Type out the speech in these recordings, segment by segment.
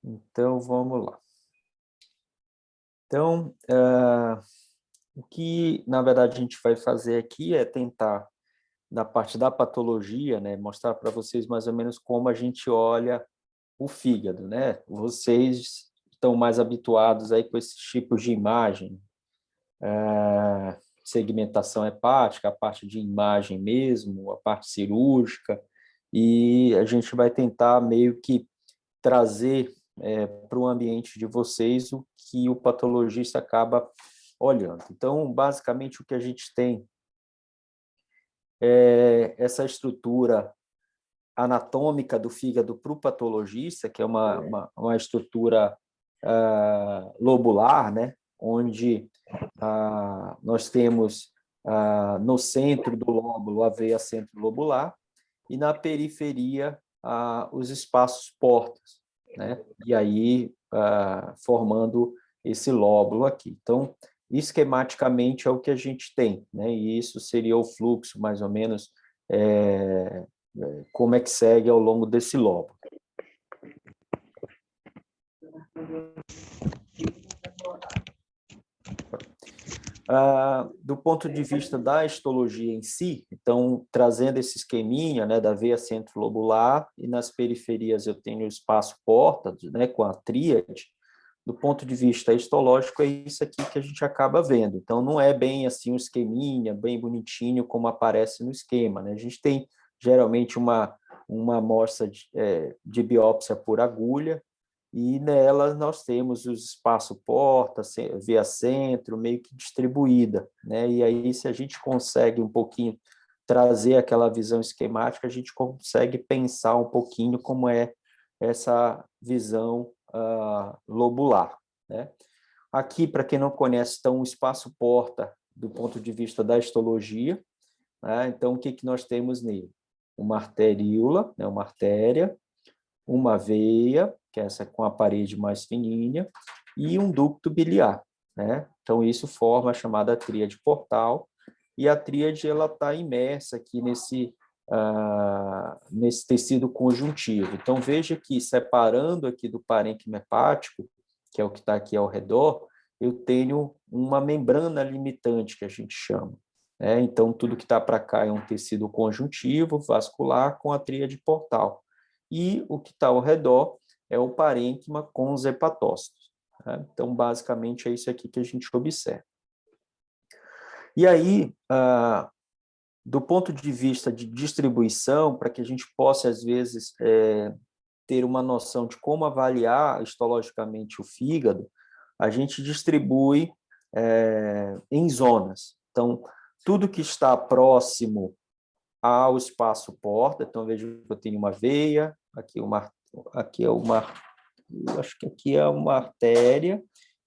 Então, vamos lá. Então, o que, na verdade, a gente vai fazer aqui é tentar, na parte da patologia, né, mostrar para vocês mais ou menos como a gente olha o fígado, né? Vocês estão mais habituados aí com esses tipos de imagem, segmentação hepática, a parte de imagem mesmo, a parte cirúrgica, e a gente vai tentar meio que trazer para o ambiente de vocês o que o patologista acaba olhando. Então, basicamente, o que a gente tem é essa estrutura anatômica do fígado para o patologista, que é uma estrutura lobular, né? Onde nós temos no centro do lóbulo a veia centro-lobular e na periferia os espaços portas, né? E aí formando esse lóbulo aqui. Então, esquematicamente é o que a gente tem, né? E isso seria o fluxo, mais ou menos, como é que segue ao longo desse lobo. Do ponto de vista da histologia em si, então, trazendo esse esqueminha, né, da veia centro-lobular, e nas periferias eu tenho o espaço porta, né, com a tríade. Do ponto de vista histológico, é isso aqui que a gente acaba vendo. Então, não é bem assim um esqueminha, bem bonitinho, como aparece no esquema, né? A gente tem, geralmente, uma amostra de biópsia por agulha, e nela nós temos o espaço porta, via centro, meio que distribuída, né? E aí, se a gente consegue um pouquinho trazer aquela visão esquemática, a gente consegue pensar um pouquinho como é essa visão lobular, né? Aqui, para quem não conhece, então, o espaço porta do ponto de vista da histologia, né? Então, o que nós temos nele? Uma arteríola, né? Uma artéria, uma veia, que é essa com a parede mais fininha, e um ducto biliar, né? Então, isso forma a chamada tríade portal, e a tríade ela está imersa aqui nesse tecido conjuntivo. Então, veja que, separando aqui do parênquima hepático, que é o que está aqui ao redor, eu tenho uma membrana limitante, que a gente chama, né? Então, tudo que está para cá é um tecido conjuntivo, vascular, com a tríade portal. E o que está ao redor é o parênquima com os hepatócitos, né? Então, basicamente, é isso aqui que a gente observa. E aí, do ponto de vista de distribuição, para que a gente possa, às vezes, ter uma noção de como avaliar histologicamente o fígado, a gente distribui em zonas. Então, tudo que está próximo ao espaço porta, então veja que eu tenho uma veia, acho que aqui é uma artéria,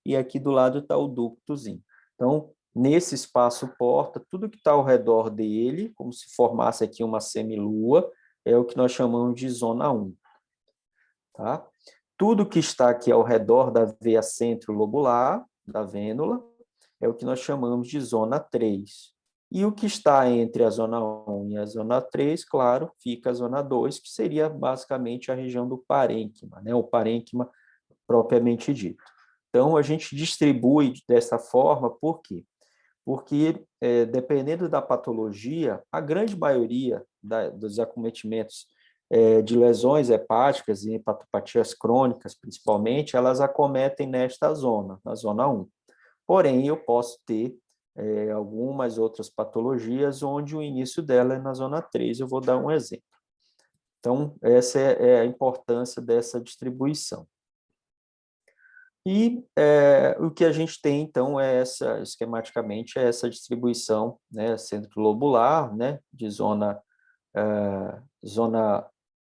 e aqui do lado está o ductozinho. Então, nesse espaço porta, tudo que está ao redor dele, como se formasse aqui uma semilua, é o que nós chamamos de zona 1. Tá? Tudo que está aqui ao redor da veia centro-lobular, da vênula, é o que nós chamamos de zona 3. E o que está entre a zona 1 e a zona 3, claro, fica a zona 2, que seria basicamente a região do parênquima, né? O parênquima propriamente dito. Então, a gente distribui dessa forma, por quê? Porque, dependendo da patologia, a grande maioria dos acometimentos de lesões hepáticas e hepatopatias crônicas, principalmente, elas acometem nesta zona, na zona 1. Porém, eu posso ter algumas outras patologias onde o início dela é na zona 3, eu vou dar um exemplo. Então, essa é a importância dessa distribuição. E o que a gente tem, então, esquematicamente, é essa distribuição, né, centro-lobular, né, de zona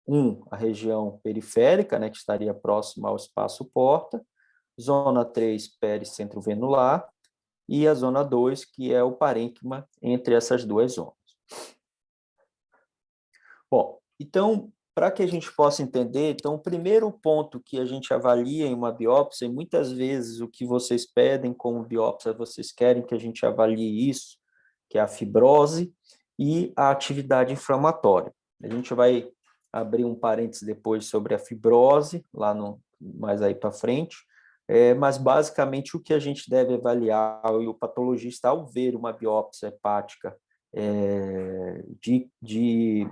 1, a região periférica, né, que estaria próxima ao espaço porta, zona 3, pericentro-venular, e a zona 2, que é o parênquima entre essas duas zonas. Bom, então, para que a gente possa entender, então, o primeiro ponto que a gente avalia em uma biópsia, e muitas vezes o que vocês pedem como biópsia, vocês querem que a gente avalie isso, que é a fibrose e a atividade inflamatória. A gente vai abrir um parênteses depois sobre a fibrose, lá no, mais aí para frente, mas basicamente o que a gente deve avaliar, e o patologista, ao ver uma biópsia hepática de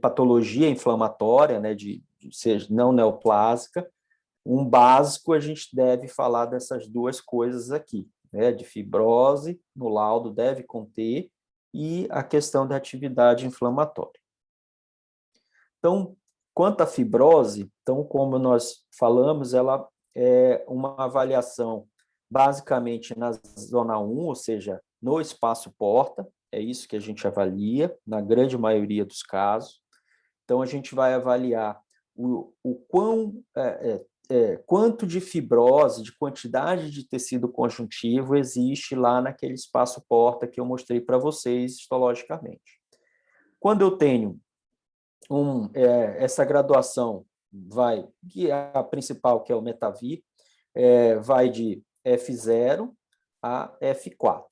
patologia inflamatória, né, seja não neoplásica, um básico a gente deve falar dessas duas coisas aqui, né, de fibrose, no laudo deve conter, e a questão da atividade inflamatória. Então, quanto à fibrose, então, como nós falamos, ela é uma avaliação basicamente na zona 1, ou seja, no espaço porta, é isso que a gente avalia, na grande maioria dos casos. Então, a gente vai avaliar quanto de fibrose, de quantidade de tecido conjuntivo existe lá naquele espaço porta que eu mostrei para vocês histologicamente. Quando eu tenho essa graduação que é a principal, que é o Metavi, vai de F0 a F4.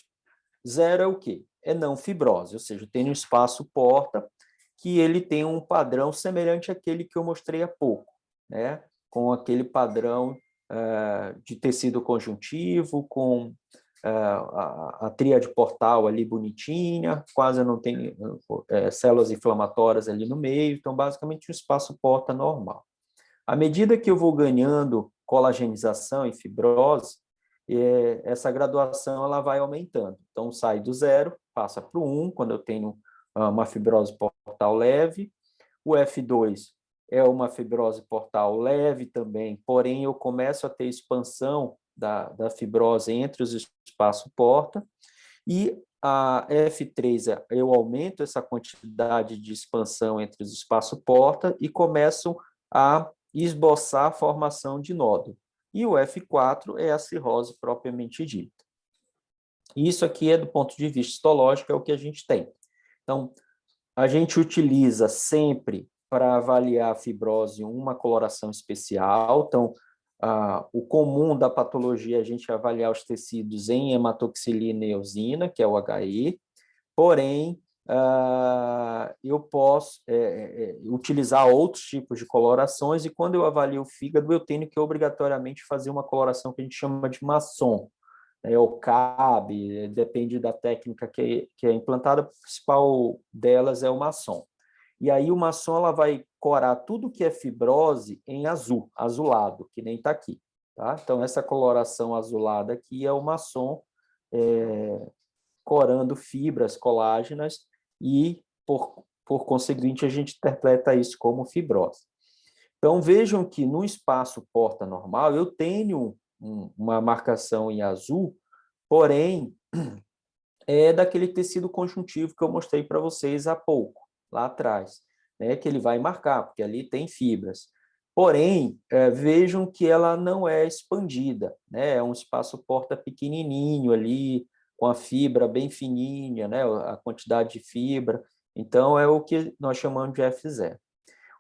0 é o quê? É não fibrose, ou seja, tem um espaço porta que ele tem um padrão semelhante àquele que eu mostrei há pouco, né? Com aquele padrão de tecido conjuntivo, com a tríade portal ali bonitinha, quase não tem células inflamatórias ali no meio, então basicamente um espaço porta normal. À medida que eu vou ganhando colagenização e fibrose, essa graduação ela vai aumentando. Então sai do 0, passa para o 1, quando eu tenho uma fibrose portal leve, o F2 é uma fibrose portal leve também, porém eu começo a ter expansão da fibrose entre os espaços porta, e a F3 eu aumento essa quantidade de expansão entre os espaços porta e começo a esboçar a formação de nódulo. E o F4 é a cirrose propriamente dita. Isso aqui é do ponto de vista histológico, é o que a gente tem. Então, a gente utiliza sempre para avaliar a fibrose uma coloração especial. Então, o comum da patologia é a gente avaliar os tecidos em hematoxilina e eosina, que é o HE, porém, eu posso utilizar outros tipos de colorações, e quando eu avalio o fígado, eu tenho que obrigatoriamente fazer uma coloração que a gente chama de Masson, ou CAB, depende da técnica que é implantada, a principal delas é o Masson. E aí o Masson ela vai corar tudo que é fibrose em azul, azulado, que nem está aqui. Tá? Então, essa coloração azulada aqui é o Masson corando fibras colágenas e, por conseguinte, a gente interpreta isso como fibrose. Então, vejam que no espaço porta normal eu tenho uma marcação em azul, porém, é daquele tecido conjuntivo que eu mostrei para vocês há pouco, lá atrás, né, que ele vai marcar, porque ali tem fibras. Porém, vejam que ela não é expandida, né, é um espaço porta pequenininho ali, com a fibra bem fininha, né, a quantidade de fibra. Então, é o que nós chamamos de F0.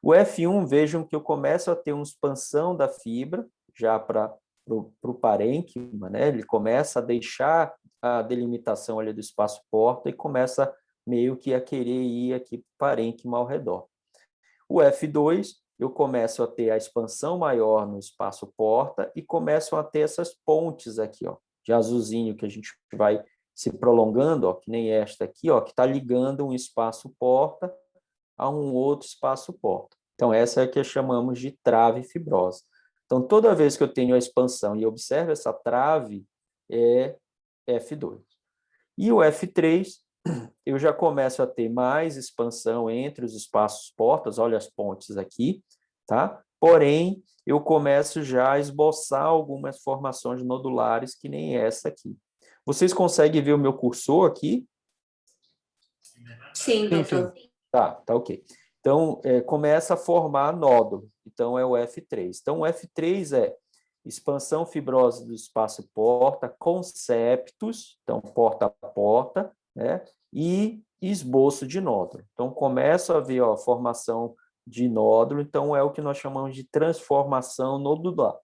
O F1, vejam que eu começo a ter uma expansão da fibra, já para o parênquima, né? Ele começa a deixar a delimitação ali do espaço porta e começa meio que a querer ir aqui para o parênquima ao redor. O F2, eu começo a ter a expansão maior no espaço porta e começo a ter essas pontes aqui, ó, de azulzinho, que a gente vai se prolongando, ó, que nem esta aqui, ó, que está ligando um espaço porta a um outro espaço porta. Então, essa é a que chamamos de trave fibrosa. Então, toda vez que eu tenho a expansão e observo essa trave, é F2. E o F3, eu já começo a ter mais expansão entre os espaços portas, olha as pontes aqui, tá? Porém, eu começo já a esboçar algumas formações nodulares, que nem essa aqui. Vocês conseguem ver o meu cursor aqui? Sim, doutor. Tá ok. Então, começa a formar nódulo. Então, é o F3. Então, o F3 é expansão fibrosa do espaço porta, com septos, então, porta a porta, né? E esboço de nódulo. Então, começa a ver ó, a formação de nódulo, então é o que nós chamamos de transformação nodular.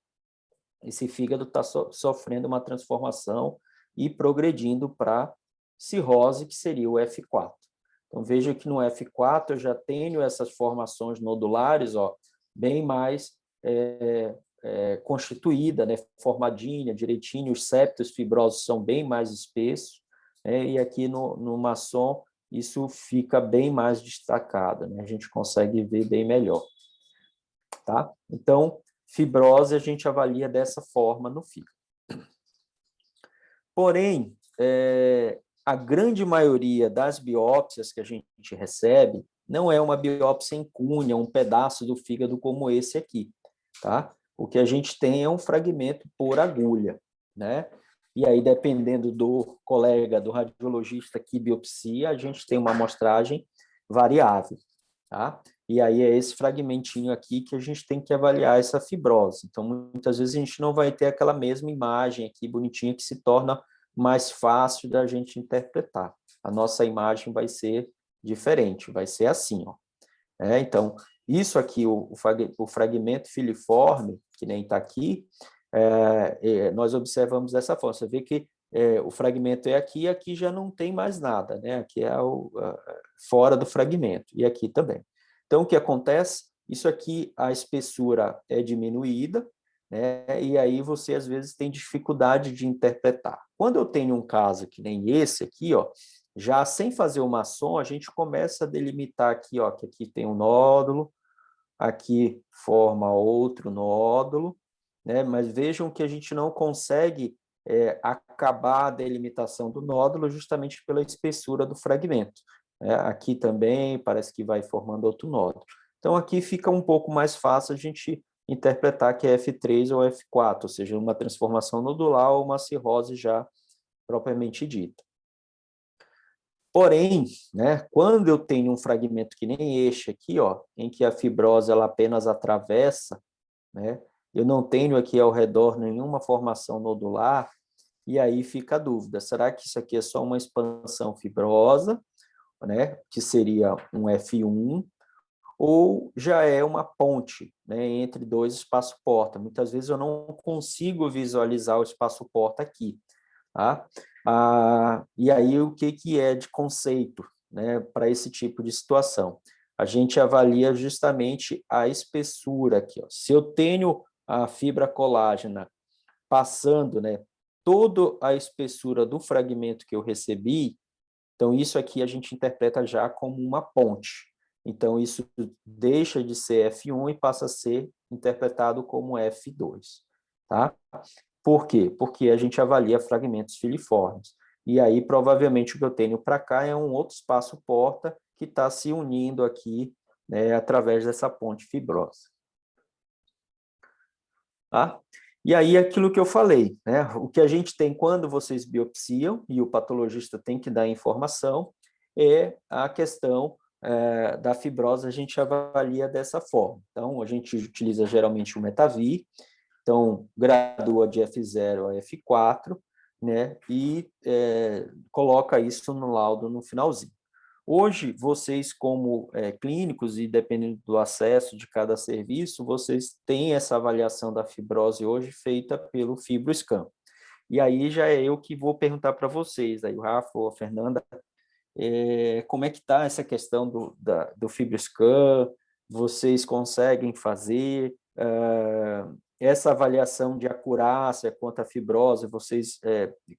Esse fígado está sofrendo uma transformação e progredindo para cirrose, que seria o F4. Então, veja que no F4 eu já tenho essas formações nodulares, ó, bem mais constituída, né, formadinha, direitinho, os septos fibrosos são bem mais espessos, né, e aqui no maçom isso fica bem mais destacado, né, a gente consegue ver bem melhor. Tá? Então, fibrose a gente avalia dessa forma no fígado. Porém, a grande maioria das biópsias que a gente recebe não é uma biópsia em cunha, um pedaço do fígado como esse aqui, tá? O que a gente tem é um fragmento por agulha, né? E aí, dependendo do colega, do radiologista que biopsia, a gente tem uma amostragem variável, tá? E aí é esse fragmentinho aqui que a gente tem que avaliar essa fibrose. Então, muitas vezes a gente não vai ter aquela mesma imagem aqui bonitinha que se torna mais fácil da gente interpretar. A nossa imagem vai ser diferente, vai ser assim, ó. Então, isso aqui, o fragmento filiforme, que nem está aqui, nós observamos dessa forma. Você vê que o fragmento é aqui, e aqui já não tem mais nada, né? Aqui é fora do fragmento, e aqui também. Então, o que acontece? Isso aqui, a espessura é diminuída, né? E aí você, às vezes, tem dificuldade de interpretar. Quando eu tenho um caso que nem esse aqui, ó, já sem fazer o maçom, a gente começa a delimitar aqui, ó, que aqui tem um nódulo, aqui forma outro nódulo, né? Mas vejam que a gente não consegue acabar a delimitação do nódulo justamente pela espessura do fragmento. Aqui também parece que vai formando outro nódulo. Então, aqui fica um pouco mais fácil a gente interpretar que é F3 ou F4, ou seja, uma transformação nodular ou uma cirrose já propriamente dita. Porém, né, quando eu tenho um fragmento que nem este aqui, ó, em que a fibrose ela apenas atravessa, né, eu não tenho aqui ao redor nenhuma formação nodular, e aí fica a dúvida, será que isso aqui é só uma expansão fibrosa, né, que seria um F1, ou já é uma ponte, né, entre dois espaço-porta? Muitas vezes eu não consigo visualizar o espaço-porta aqui. Tá? E aí, o que é de conceito, né, para esse tipo de situação? A gente avalia justamente a espessura aqui. Ó. Se eu tenho a fibra colágena passando, né, toda a espessura do fragmento que eu recebi, então isso aqui a gente interpreta já como uma ponte. Então, isso deixa de ser F1 e passa a ser interpretado como F2. Tá? Por quê? Porque a gente avalia fragmentos filiformes. E aí, provavelmente, o que eu tenho para cá é um outro espaço-porta que está se unindo aqui, né, através dessa ponte fibrosa. Tá? E aí, aquilo que eu falei, né? O que a gente tem quando vocês biopsiam, e o patologista tem que dar informação, é a questão da fibrose, a gente avalia dessa forma. Então, a gente utiliza geralmente o Metavi, então, gradua de F0 a F4, né, e coloca isso no laudo no finalzinho. Hoje, vocês como clínicos, e dependendo do acesso de cada serviço, vocês têm essa avaliação da fibrose hoje feita pelo FibroScan. E aí já é eu que vou perguntar para vocês, aí o Rafa ou a Fernanda, como é que está essa questão do FibroScan? Vocês conseguem fazer essa avaliação de acurácia quanto à fibrose? Vocês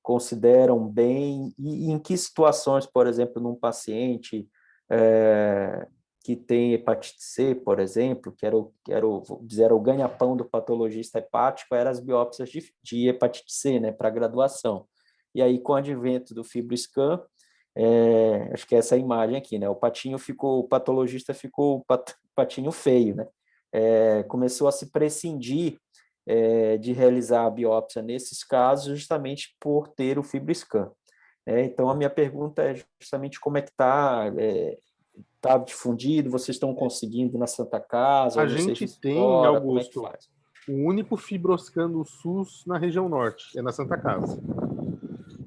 consideram bem? E em que situações, por exemplo, num paciente que tem hepatite C, por exemplo, vou dizer, o ganha-pão do patologista hepático eram as biópsias de hepatite C, né, para graduação. E aí, com o advento do FibroScan, acho que é essa imagem aqui, né? O patologista ficou patinho feio, né? Começou a se prescindir de realizar a biópsia nesses casos, justamente por ter o FibroScan. Então, a minha pergunta é justamente como é que está difundido, vocês estão conseguindo na Santa Casa, A ou no gente serviço tem, fora, como é que Augusto, faz? o único Fibroscan do SUS na região norte, é na Santa Casa.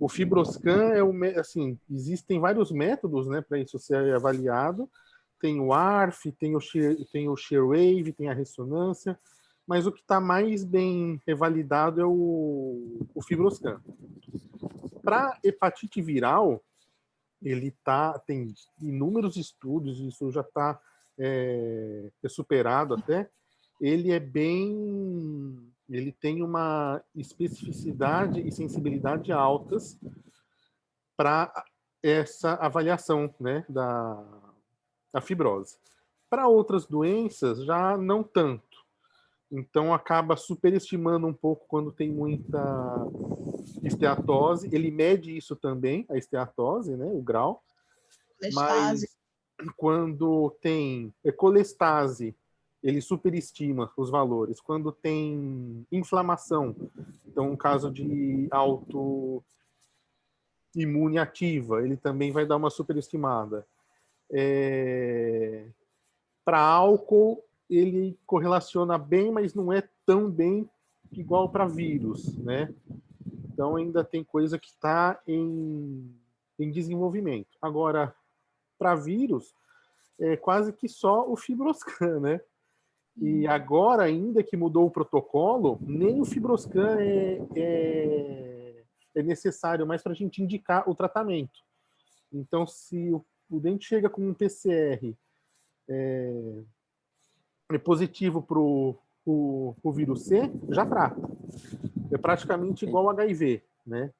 O Fibroscan assim, existem vários métodos, né, para isso ser avaliado. Tem o ARF, tem o Shearwave, tem a ressonância, mas o que está mais bem revalidado é o Fibroscan. Para hepatite viral, tem inúmeros estudos, isso já está superado até. Ele tem uma especificidade e sensibilidade altas para essa avaliação, né, da fibrose. Para outras doenças, já não tanto. Então, acaba superestimando um pouco quando tem muita esteatose. Ele mede isso também, a esteatose, né, o grau. Colestase. Mas quando tem colestase, ele superestima os valores. Quando tem inflamação, então, um caso de autoimune ativa, ele também vai dar uma superestimada. Para álcool, ele correlaciona bem, mas não é tão bem igual para vírus, né? Então, ainda tem coisa que está em desenvolvimento. Agora, para vírus, é quase que só o Fibroscan, né? E agora, ainda que mudou o protocolo, nem o Fibroscan é necessário mais para a gente indicar o tratamento. Então, se o dente chega com um PCR positivo para o vírus C, já trata. É praticamente igual ao HIV, né?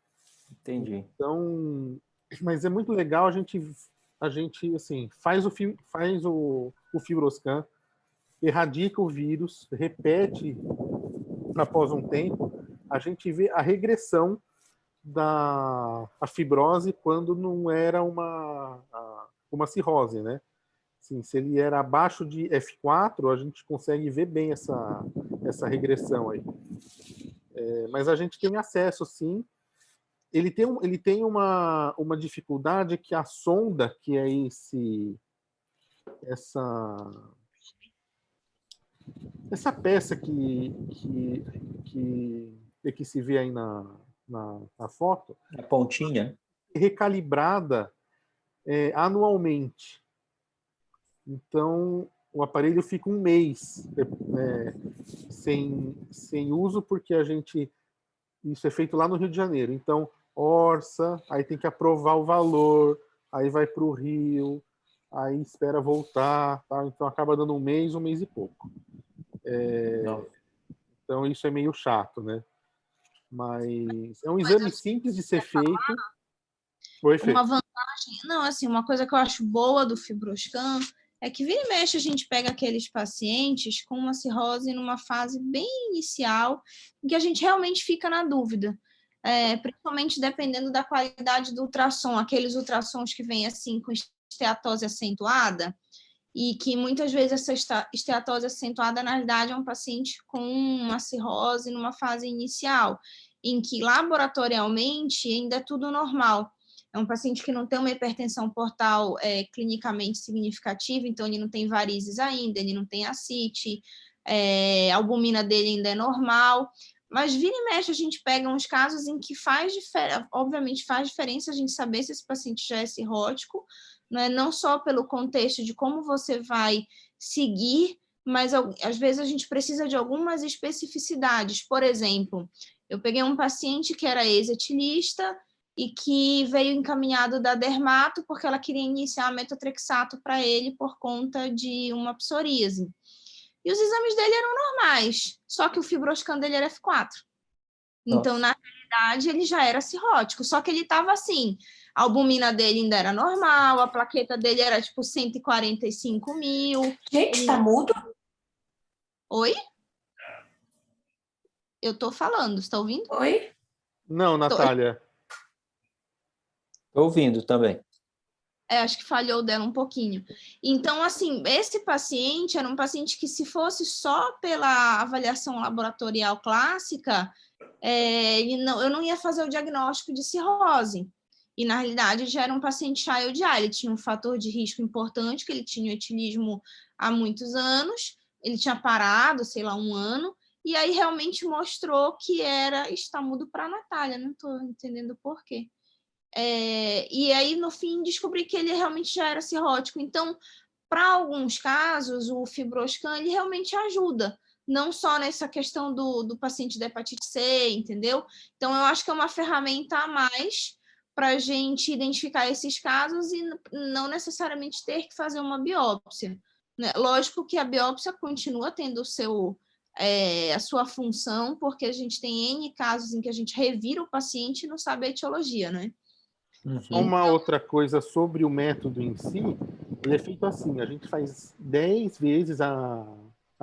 Entendi. Então, mas é muito legal, a gente assim, faz o Fibroscan, erradica o vírus, repete após um tempo, a gente vê a regressão da fibrose quando não era uma cirrose, né? Assim, se ele era abaixo de F4, a gente consegue ver bem essa regressão aí. Mas a gente tem acesso, sim. Ele tem uma dificuldade que a sonda, que é essa peça que se vê aí na foto, A pontinha. recalibrada anualmente. Então, o aparelho fica um mês sem uso, porque isso é feito lá no Rio de Janeiro. Então, orça, aí tem que aprovar o valor, aí vai para o Rio, aí espera voltar, tá? Então acaba dando um mês e pouco. Então isso é meio chato, né? Mas é um exame simples de ser feito. Oi, Fê. Uma vantagem, não, assim, uma coisa que eu acho boa do Fibroscan é que vira e mexe a gente pega aqueles pacientes com uma cirrose numa fase bem inicial, em que a gente realmente fica na dúvida. Principalmente dependendo da qualidade do ultrassom, aqueles ultrassons que vêm assim com esteatose acentuada, e que muitas vezes essa esteatose acentuada, na verdade, é um paciente com uma cirrose numa fase inicial, em que laboratorialmente ainda é tudo normal. É um paciente que não tem uma hipertensão portal clinicamente significativa, então ele não tem varizes ainda, ele não tem ascite, a albumina dele ainda é normal, mas vira e mexe a gente pega uns casos em que obviamente faz diferença a gente saber se esse paciente já é cirrótico, né? Não só pelo contexto de como você vai seguir, mas às vezes a gente precisa de algumas especificidades. Por exemplo, eu peguei um paciente que era ex-etilista e que veio encaminhado da dermato porque ela queria iniciar metotrexato para ele por conta de uma psoríase. E os exames dele eram normais, só que o Fibroscan dele era F4. Então, na realidade, ele já era cirrótico, só que ele estava assim, a albumina dele ainda era normal, a plaqueta dele era tipo 145 mil. Gente, tá mudo? Oi? Eu tô falando, você tá ouvindo? Oi? Não, Natália. Estou ouvindo também. Acho que falhou dela um pouquinho. Então, assim, esse paciente era um paciente que, se fosse só pela avaliação laboratorial clássica, eu não ia fazer o diagnóstico de cirrose. E, na realidade, já era um paciente Child Eye. Ele tinha um fator de risco importante, que ele tinha etilismo há muitos anos, ele tinha parado, sei lá, 1 ano, e aí realmente mostrou que está mudo para a Natália, não estou entendendo por quê. E aí, no fim, descobri que ele realmente já era cirrótico. Então, para alguns casos, o Fibroscan ele realmente ajuda, não só nessa questão do paciente da hepatite C, entendeu? Então, eu acho que é uma ferramenta a mais para a gente identificar esses casos e não necessariamente ter que fazer uma biópsia, né? Lógico que a biópsia continua tendo a sua função, porque a gente tem N casos em que a gente revira o paciente e não sabe a etiologia, né? Uma outra coisa sobre o método em si, ele é feito assim, a gente faz 10 vezes a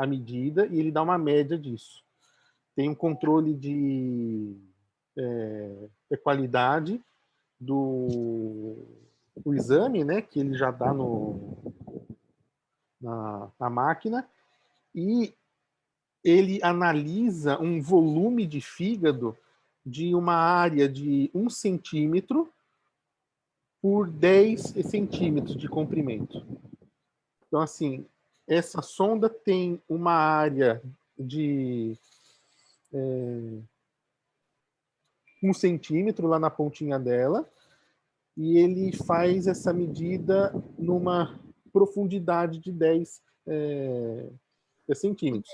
medida e ele dá uma média disso. Tem um controle de qualidade do exame, né, que ele já dá na máquina, e ele analisa um volume de fígado de uma área de 1 centímetro por 10 centímetros de comprimento. Então, assim, essa sonda tem uma área de 1 centímetro lá na pontinha dela, e ele faz essa medida numa profundidade de 10 centímetros.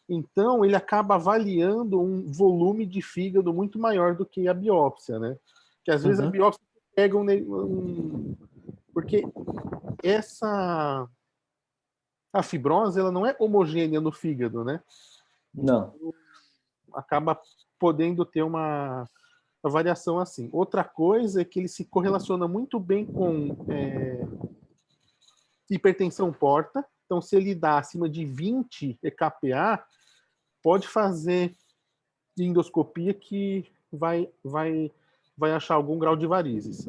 Então, ele acaba avaliando um volume de fígado muito maior do que a biópsia, né? Que às vezes a biópsia pega porque a fibrose, ela não é homogênea no fígado, né? Não. Acaba podendo ter uma variação assim. Outra coisa é que ele se correlaciona muito bem com hipertensão porta. Então, se ele dá acima de 20 EKPA, pode fazer endoscopia que vai achar algum grau de varizes.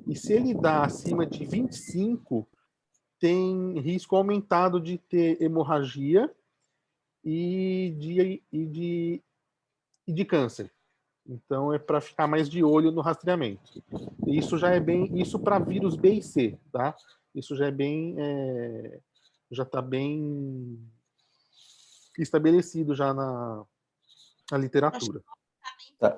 E se ele dá acima de 25, tem risco aumentado de ter hemorragia e de câncer. Então é para ficar mais de olho no rastreamento. Isso já é isso para vírus B e C, tá? Isso já é bem, já está bem estabelecido já na literatura. Tá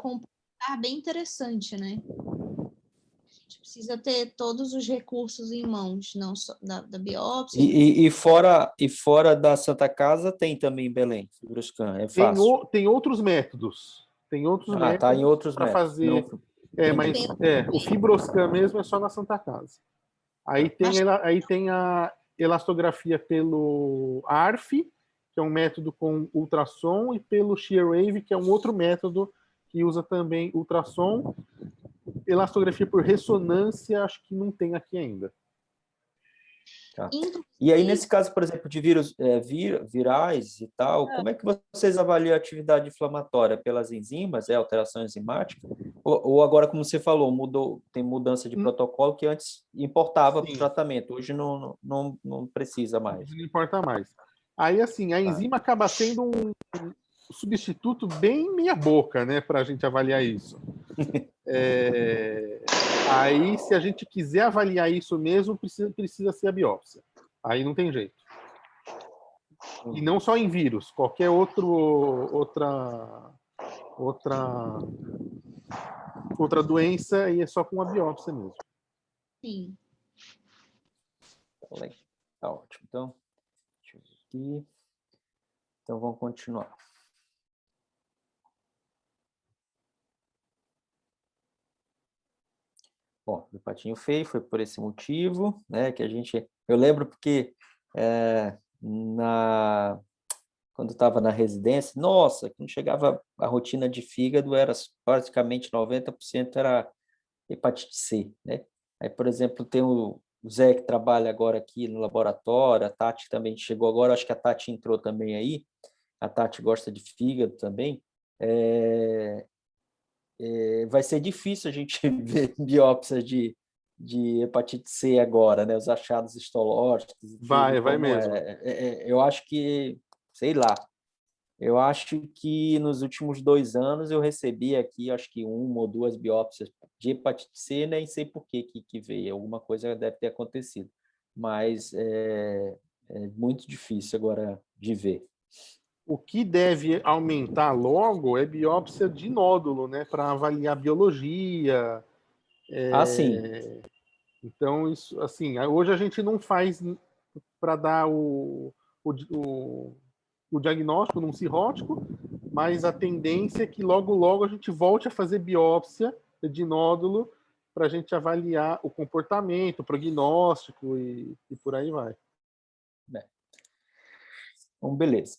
bem interessante, né? A gente precisa ter todos os recursos em mãos, não só da biópsia. E fora da Santa Casa tem também em Belém, Fibroscan, é fácil. Tem outros métodos. Tem outros métodos tá em outros para métodos. fazer. Não, mas o Fibroscan mesmo é só na Santa Casa. Aí tem a elastografia pelo ARF, que é um método com ultrassom, e pelo Shearwave, que é um outro método que usa também ultrassom. Elastografia por ressonância, acho que não tem aqui ainda. Tá. E aí, nesse caso, por exemplo, de vírus virais e tal, como é que vocês avaliam a atividade inflamatória? Pelas enzimas, alteração enzimática? Ou agora, como você falou, tem mudança de protocolo que antes importava para o tratamento, hoje não precisa mais. Não importa mais. Aí, assim, a enzima acaba sendo um substituto bem meia boca, né, para a gente avaliar isso. Aí, se a gente quiser avaliar isso mesmo, precisa ser a biópsia. Aí não tem jeito. E não só em vírus, qualquer outra doença, e é só com a biópsia mesmo. Sim. Tá ótimo. Então, deixa eu ver aqui. Então, vamos continuar. Bom, o patinho feio foi por esse motivo, né, que eu lembro porque quando estava na residência, nossa, quando chegava a rotina de fígado, era praticamente 90% era hepatite C, né? Aí, por exemplo, tem o Zé que trabalha agora aqui no laboratório, a Tati também chegou agora, acho que a Tati entrou também aí, a Tati gosta de fígado também, vai ser difícil a gente ver biópsias de hepatite C agora, né? Os achados histológicos. Vai mesmo. Eu acho que, sei lá, eu acho que nos últimos 2 anos eu recebi aqui, acho que 1 ou 2 biópsias de hepatite C, nem sei por que veio, alguma coisa deve ter acontecido, mas é muito difícil agora de ver. O que deve aumentar logo é biópsia de nódulo, né, para avaliar biologia. Sim. Então, isso, assim, hoje a gente não faz para dar o diagnóstico num cirrótico, mas a tendência é que logo a gente volte a fazer biópsia de nódulo para a gente avaliar o comportamento, o prognóstico e por aí vai. Então, beleza.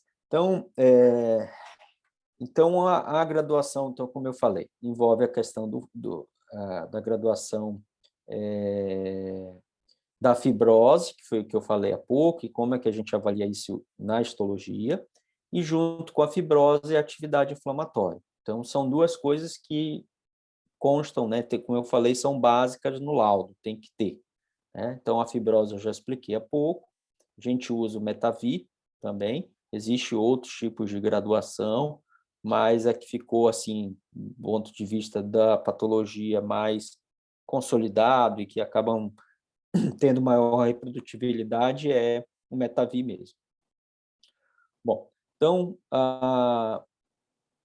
Então, a graduação, então, como eu falei, envolve a questão da graduação da fibrose, que foi o que eu falei há pouco, e como é que a gente avalia isso na histologia, e junto com a fibrose, a atividade inflamatória. Então, são duas coisas que constam, né? Como eu falei, são básicas no laudo, tem que ter. Né? Então, a fibrose eu já expliquei há pouco, a gente usa o Metavi também, existem outros tipos de graduação, mas a que ficou, assim, do ponto de vista da patologia mais consolidado e que acabam tendo maior reprodutibilidade é o Metavi mesmo. Bom, então,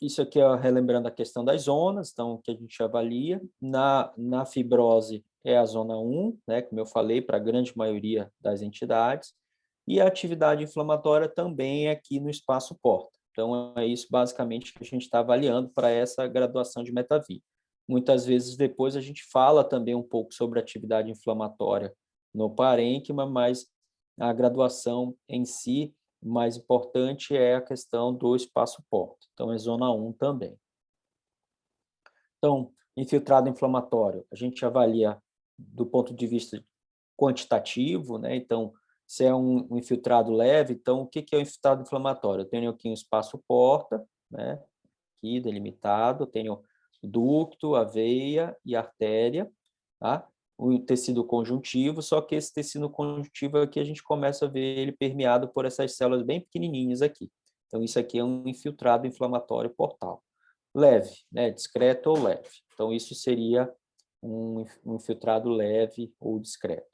isso aqui é relembrando a questão das zonas, então, que a gente avalia. Na fibrose é a zona 1, né, como eu falei, para a grande maioria das entidades, e a atividade inflamatória também é aqui no espaço porta. Então, é isso basicamente que a gente está avaliando para essa graduação de Metavi. Muitas vezes depois a gente fala também um pouco sobre atividade inflamatória no parênquima, mas a graduação em si, o mais importante é a questão do espaço porta. Então, é zona 1 também. Então, infiltrado inflamatório, a gente avalia do ponto de vista quantitativo, né? Então, se é um infiltrado leve, então, o que é o infiltrado inflamatório? Eu tenho aqui um espaço porta, né? Aqui delimitado, eu tenho ducto, a veia e artéria, tá? O tecido conjuntivo, só que esse tecido conjuntivo aqui a gente começa a ver ele permeado por essas células bem pequenininhas aqui. Então, isso aqui é um infiltrado inflamatório portal. Leve, né? Discreto ou leve. Então, isso seria um infiltrado leve ou discreto.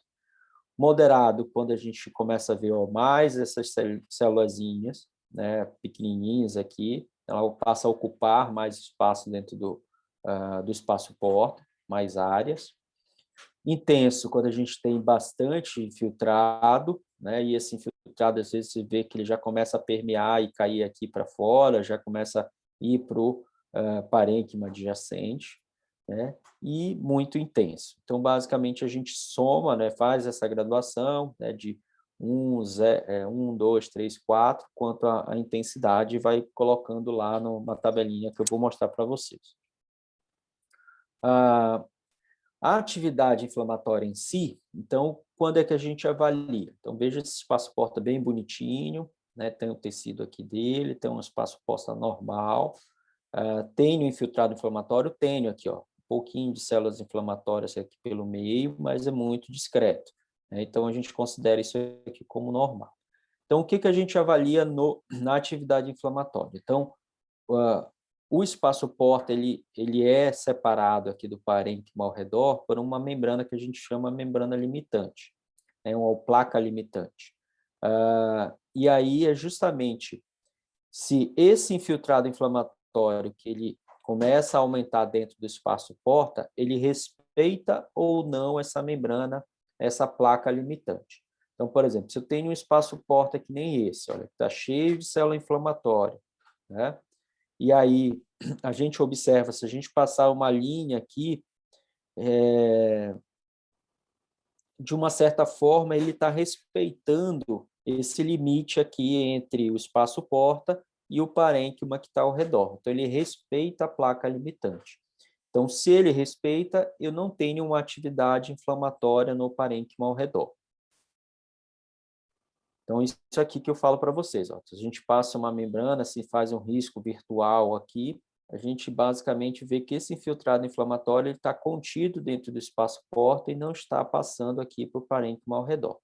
Moderado, quando a gente começa a ver mais essas célulazinhas, né, pequenininhas aqui, ela passa a ocupar mais espaço dentro do espaço porta, mais áreas. Intenso, quando a gente tem bastante infiltrado, né, e esse infiltrado, às vezes, você vê que ele já começa a permear e cair aqui para fora, já começa a ir para o parênquima adjacente, né, e muito intenso. Então, basicamente, a gente soma, né, faz essa graduação, né, de 1, 2, 3, 4, quanto a intensidade, e vai colocando lá numa tabelinha que eu vou mostrar para vocês. A atividade inflamatória em si, então, quando é que a gente avalia? Então, veja esse espaço porta bem bonitinho, né? Tem o tecido aqui dele, tem um espaço porta normal, tenho infiltrado inflamatório, tenho aqui, ó, um pouquinho de células inflamatórias aqui pelo meio, mas é muito discreto, né? Então, a gente considera isso aqui como normal. Então, o que a gente avalia na atividade inflamatória? Então, o espaço porta ele é separado aqui do parênquima ao redor por uma membrana que a gente chama membrana limitante, né, uma placa limitante. E aí é justamente se esse infiltrado inflamatório que ele começa a aumentar dentro do espaço porta, ele respeita ou não essa membrana, essa placa limitante. Então, por exemplo, se eu tenho um espaço porta que nem esse, olha, está cheio de célula inflamatória, né? E aí a gente observa, se a gente passar uma linha aqui, de uma certa forma, ele está respeitando esse limite aqui entre o espaço porta e o parênquima que está ao redor. Então, ele respeita a placa limitante. Então, se ele respeita, eu não tenho uma atividade inflamatória no parênquima ao redor. Então, isso aqui que eu falo para vocês. Ó. Se a gente passa uma membrana, se faz um risco virtual aqui, a gente basicamente vê que esse infiltrado inflamatório está contido dentro do espaço porta e não está passando aqui para o parênquima ao redor.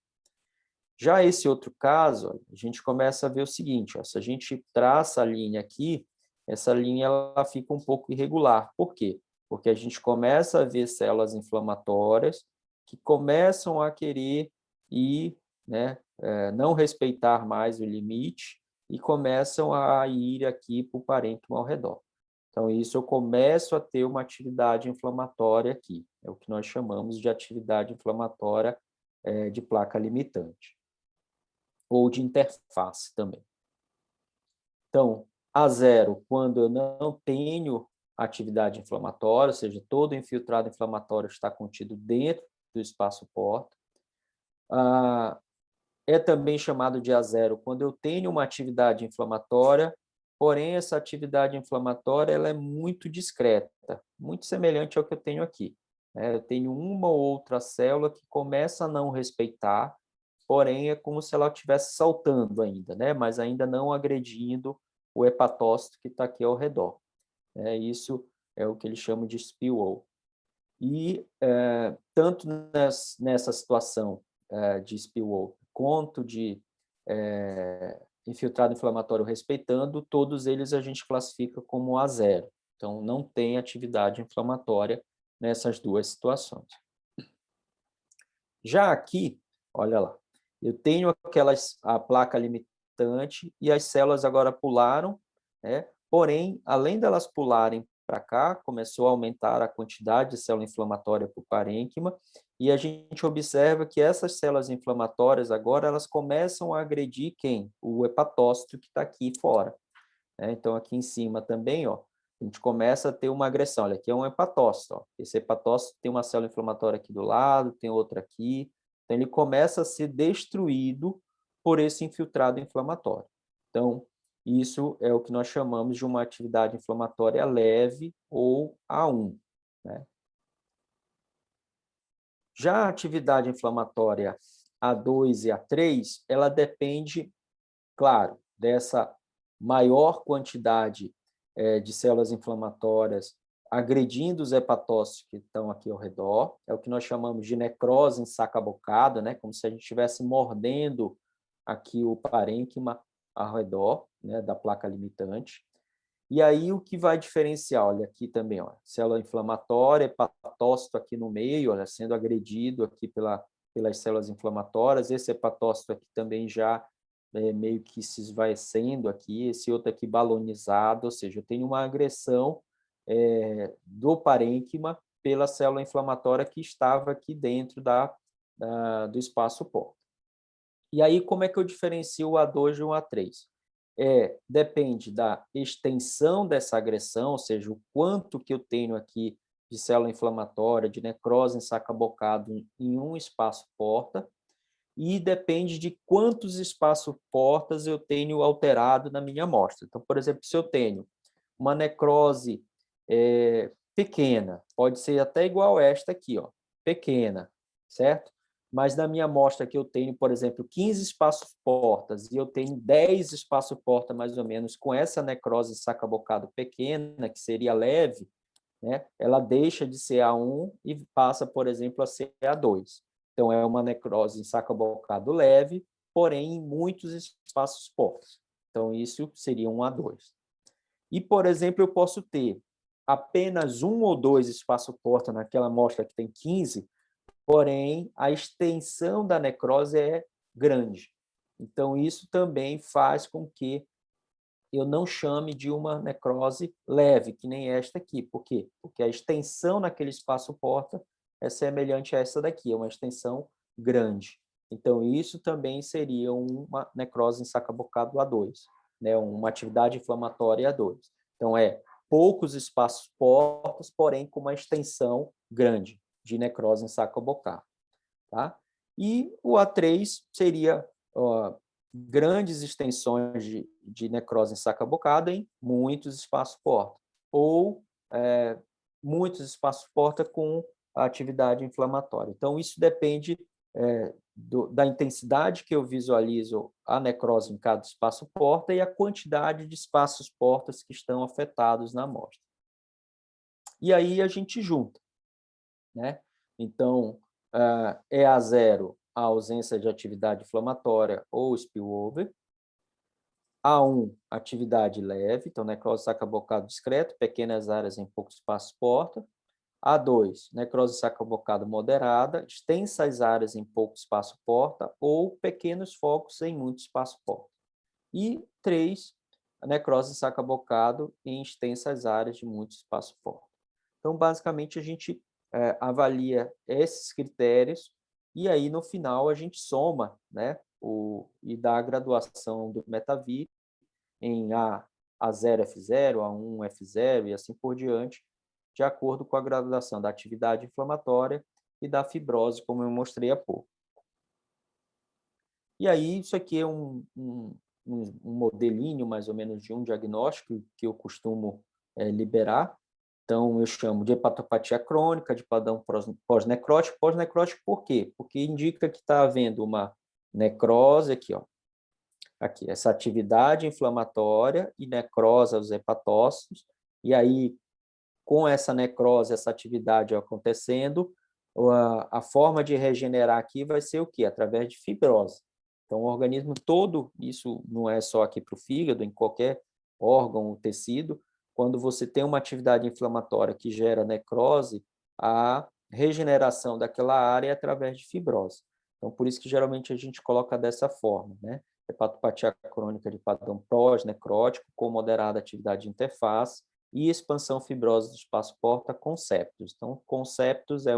Já esse outro caso, ó, a gente começa a ver o seguinte, ó, se a gente traça a linha aqui, essa linha ela fica um pouco irregular. Por quê? Porque a gente começa a ver células inflamatórias que começam a querer ir, né, não respeitar mais o limite e começam a ir aqui para o parênquima ao redor. Então, isso eu começo a ter uma atividade inflamatória aqui. É o que nós chamamos de atividade inflamatória de placa limitante. Ou de interface também. Então, A0, quando eu não tenho atividade inflamatória, ou seja, todo infiltrado inflamatório está contido dentro do espaço porta. É também chamado de A0 quando eu tenho uma atividade inflamatória, porém essa atividade inflamatória ela é muito discreta, muito semelhante ao que eu tenho aqui. Eu tenho uma ou outra célula que começa a não respeitar, porém é como se ela estivesse saltando ainda, mas ainda não agredindo o hepatócito que está aqui ao redor. Isso é o que eles chamam de spillover. E tanto nessa situação de spillover quanto de infiltrado inflamatório respeitando, todos eles a gente classifica como A0. Então, não tem atividade inflamatória nessas duas situações. Já aqui, olha lá, eu tenho a placa limitante e as células agora pularam, porém, além delas pularem para cá, começou a aumentar a quantidade de célula inflamatória para o parênquima, e a gente observa que essas células inflamatórias agora elas começam a agredir quem? O hepatócito que está aqui fora. Então, aqui em cima também, a gente começa a ter uma agressão. Olha, aqui é um hepatócito. Esse hepatócito tem uma célula inflamatória aqui do lado, tem outra aqui. Então, ele começa a ser destruído por esse infiltrado inflamatório. Então, isso é o que nós chamamos de uma atividade inflamatória leve ou A1. Já a atividade inflamatória A2 e A3, ela depende, claro, dessa maior quantidade de células inflamatórias agredindo os hepatócitos que estão aqui ao redor. É o que nós chamamos de necrose ensacabocada, como se a gente estivesse mordendo aqui o parênquima ao redor da placa limitante. E aí, o que vai diferenciar? Olha, aqui também, célula inflamatória, hepatócito aqui no meio, olha, sendo agredido aqui pelas células inflamatórias. Esse hepatócito aqui também já meio que se esvaecendo aqui, esse outro aqui balonizado, ou seja, eu tenho uma agressão do parênquima pela célula inflamatória que estava aqui dentro do espaço porta. E aí, como é que eu diferencio o A2 de um A3? Depende da extensão dessa agressão, ou seja, o quanto que eu tenho aqui de célula inflamatória, de necrose ensacabocado em um espaço porta, e depende de quantos espaços portas eu tenho alterado na minha amostra. Então, por exemplo, se eu tenho uma necrose pequena, pode ser até igual esta aqui, pequena, certo? Mas na minha amostra que eu tenho, por exemplo, 15 espaços portas e eu tenho 10 espaços porta mais ou menos com essa necrose saca-bocado pequena, que seria leve, ela deixa de ser A1 e passa, por exemplo, a ser A2. Então, é uma necrose em saca-bocado leve, porém em muitos espaços portas. Então, isso seria um A2. E, por exemplo, eu posso ter apenas um ou dois espaços porta naquela amostra que tem 15, porém, a extensão da necrose é grande. Então, isso também faz com que eu não chame de uma necrose leve, que nem esta aqui. Por quê? Porque a extensão naquele espaço porta é semelhante a essa daqui, é uma extensão grande. Então, isso também seria uma necrose em saca-bocado A2, uma atividade inflamatória A2. Então, poucos espaços portas, porém com uma extensão grande de necrose em saca-bocado. Tá? E o A3 seria grandes extensões de necrose em saca-bocada em muitos espaços porta, ou muitos espaços porta com atividade inflamatória. Então, isso depende da intensidade que eu visualizo a necrose em cada espaço porta e a quantidade de espaços portas que estão afetados na amostra. E aí a gente junta. Então, é A0 a ausência de atividade inflamatória ou spillover. A1, atividade leve, então necrose saca-bocado discreto, pequenas áreas em pouco espaço porta. A2, necrose saca-bocado moderada, extensas áreas em pouco espaço porta ou pequenos focos em muito espaço porta. E 3, necrose saca-bocado em extensas áreas de muito espaço porta. Então, basicamente, a gente avalia esses critérios e aí, no final, a gente soma e dá a graduação do Metavir em A A0F0, A1F0 e assim por diante, de acordo com a graduação da atividade inflamatória e da fibrose, como eu mostrei há pouco. E aí, isso aqui é um modelinho, mais ou menos, de um diagnóstico que eu costumo liberar. Então, eu chamo de hepatopatia crônica, de padrão pós-necrótico. Pós-necrótico por quê? Porque indica que está havendo uma necrose aqui, ó. Aqui, essa atividade inflamatória e necrose aos hepatócitos. E aí, com essa necrose, essa atividade acontecendo, a forma de regenerar aqui vai ser o quê? Através de fibrose. Então, o organismo todo, isso não é só aqui para o fígado, em qualquer órgão ou tecido, quando você tem uma atividade inflamatória que gera necrose, a regeneração daquela área é através de fibrose. Então, por isso que geralmente a gente coloca dessa forma, né? Hepatopatia crônica de padrão pós-necrótico, com moderada atividade de interface, e expansão fibrosa do espaço porta com septos. Então, com septos é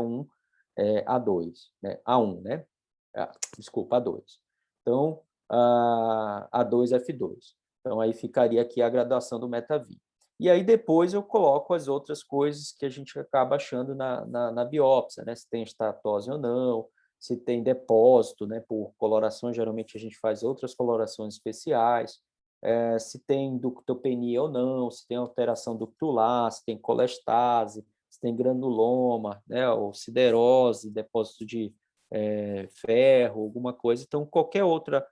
A2, né? A1, né? Desculpa, A2. Então, A2F2. Então, aí ficaria aqui a graduação do MetaV. E aí depois eu coloco as outras coisas que a gente acaba achando na biópsia, né? Se tem estatose ou não, se tem depósito, né? Por coloração, geralmente a gente faz outras colorações especiais, se tem ductopenia ou não, se tem alteração ductular, se tem colestase, se tem granuloma, né? Ou siderose, depósito de ferro, alguma coisa. Então, qualquer outra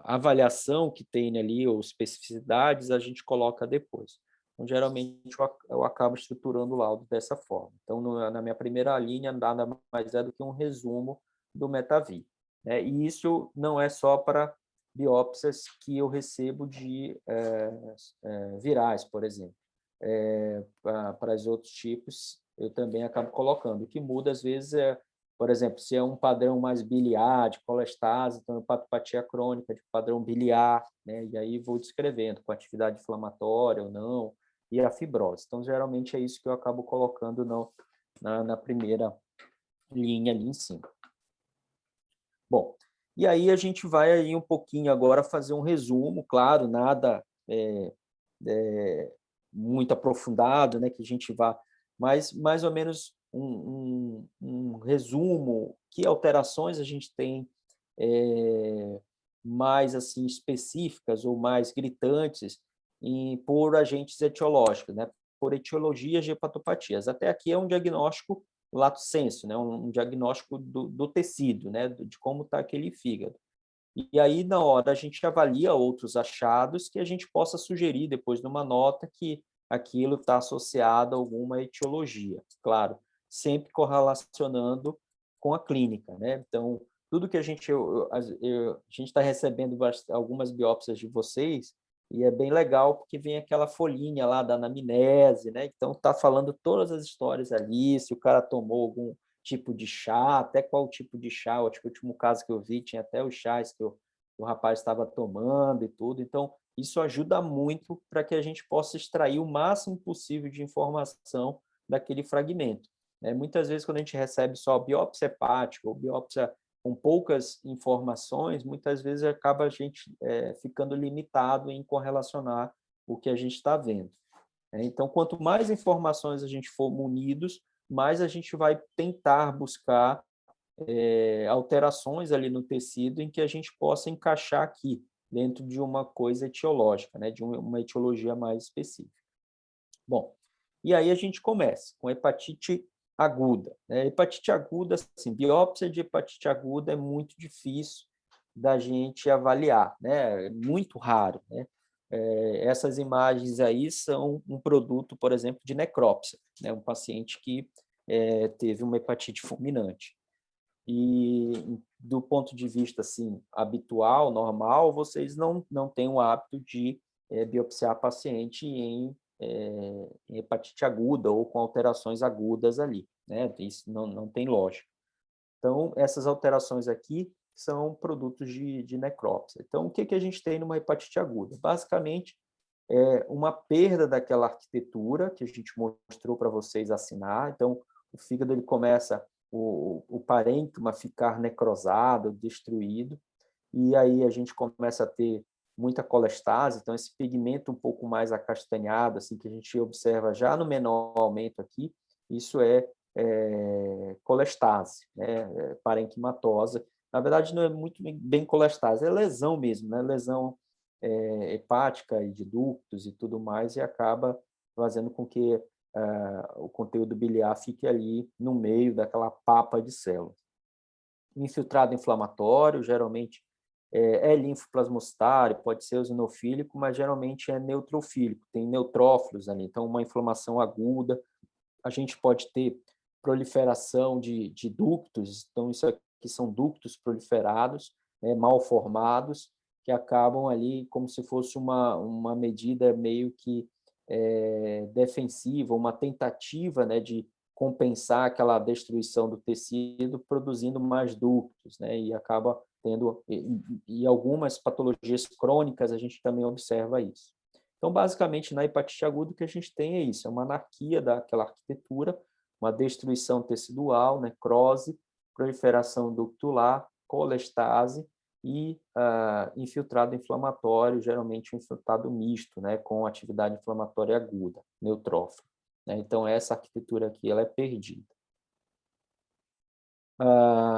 avaliação que tem ali, ou especificidades, a gente coloca depois. Então, geralmente, eu acabo estruturando o laudo dessa forma. Então, na minha primeira linha, nada mais é do que um resumo do MetaV, né? E isso não é só para biópsias que eu recebo de virais, por exemplo. Para os outros tipos, eu também acabo colocando. O que muda, às vezes, por exemplo, se é um padrão mais biliar, de colestase, então hepatopatia crônica de padrão biliar, né? E aí vou descrevendo com atividade inflamatória ou não, e a fibrose. Então, geralmente é isso que eu acabo colocando na primeira linha ali em cima. Bom, e aí a gente vai aí um pouquinho agora fazer um resumo, claro, nada muito aprofundado, né, que a gente vá, mas mais ou menos um resumo, que alterações a gente tem mais assim específicas ou mais gritantes por agentes etiológicos, né, por etiologias de hepatopatias. Até aqui é um diagnóstico lato sensu, né, um diagnóstico do tecido, né, de como está aquele fígado. E aí, na hora, a gente avalia outros achados que a gente possa sugerir depois numa nota que aquilo está associado a alguma etiologia. Claro, sempre correlacionando com a clínica, né? Então, tudo que a gente está recebendo algumas biópsias de vocês, e é bem legal porque vem aquela folhinha lá da anamnese, né? Então, está falando todas as histórias ali, se o cara tomou algum tipo de chá, até qual tipo de chá. Acho que o último caso que eu vi tinha até os chás que o rapaz estava tomando e tudo. Então, isso ajuda muito para que a gente possa extrair o máximo possível de informação daquele fragmento. Muitas vezes, quando a gente recebe só biópsia hepática ou biópsia com poucas informações, muitas vezes acaba a gente ficando limitado em correlacionar o que a gente está vendo. Então, quanto mais informações a gente for munidos, mais a gente vai tentar buscar alterações ali no tecido em que a gente possa encaixar aqui, dentro de uma coisa etiológica, né, de uma etiologia mais específica. Bom, e aí a gente começa com hepatite aguda. Hepatite aguda, assim, biópsia de hepatite aguda é muito difícil da gente avaliar, né? É muito raro, né? Essas imagens aí são um produto, por exemplo, de necrópsia, né? Um paciente que teve uma hepatite fulminante. E do ponto de vista assim habitual, normal, vocês não têm o hábito de biopsiar paciente em hepatite aguda ou com alterações agudas ali, né? Isso não tem lógica. Então, essas alterações aqui são produtos de necrópsia. Então, o que a gente tem numa hepatite aguda? Basicamente, uma perda daquela arquitetura que a gente mostrou para vocês assinar. Então, o fígado ele começa o parênquima a ficar necrosado, destruído, e aí a gente começa a ter muita colestase, então esse pigmento um pouco mais acastanhado, assim, que a gente observa já no menor aumento aqui, isso é colestase, né, parenquimatosa. Na verdade, não é muito bem colestase, é lesão mesmo, né, lesão hepática e de ductos e tudo mais, e acaba fazendo com que o conteúdo biliar fique ali no meio daquela papa de células. Infiltrado inflamatório, geralmente linfoplasmocitário, pode ser eosinofílico, mas geralmente é neutrofílico, tem neutrófilos ali, então uma inflamação aguda. A gente pode ter proliferação de ductos, então isso aqui são ductos proliferados, mal formados, que acabam ali como se fosse uma medida meio que defensiva, uma tentativa, né, de compensar aquela destruição do tecido, produzindo mais ductos, né, e acaba tendo, e algumas patologias crônicas a gente também observa isso. Então, basicamente, na hepatite aguda, o que a gente tem é isso, é uma anarquia daquela arquitetura, uma destruição tecidual, necrose, proliferação ductular, colestase e infiltrado inflamatório, geralmente um infiltrado misto, né, com atividade inflamatória aguda, neutrófilo. Né? Então, essa arquitetura aqui ela é perdida.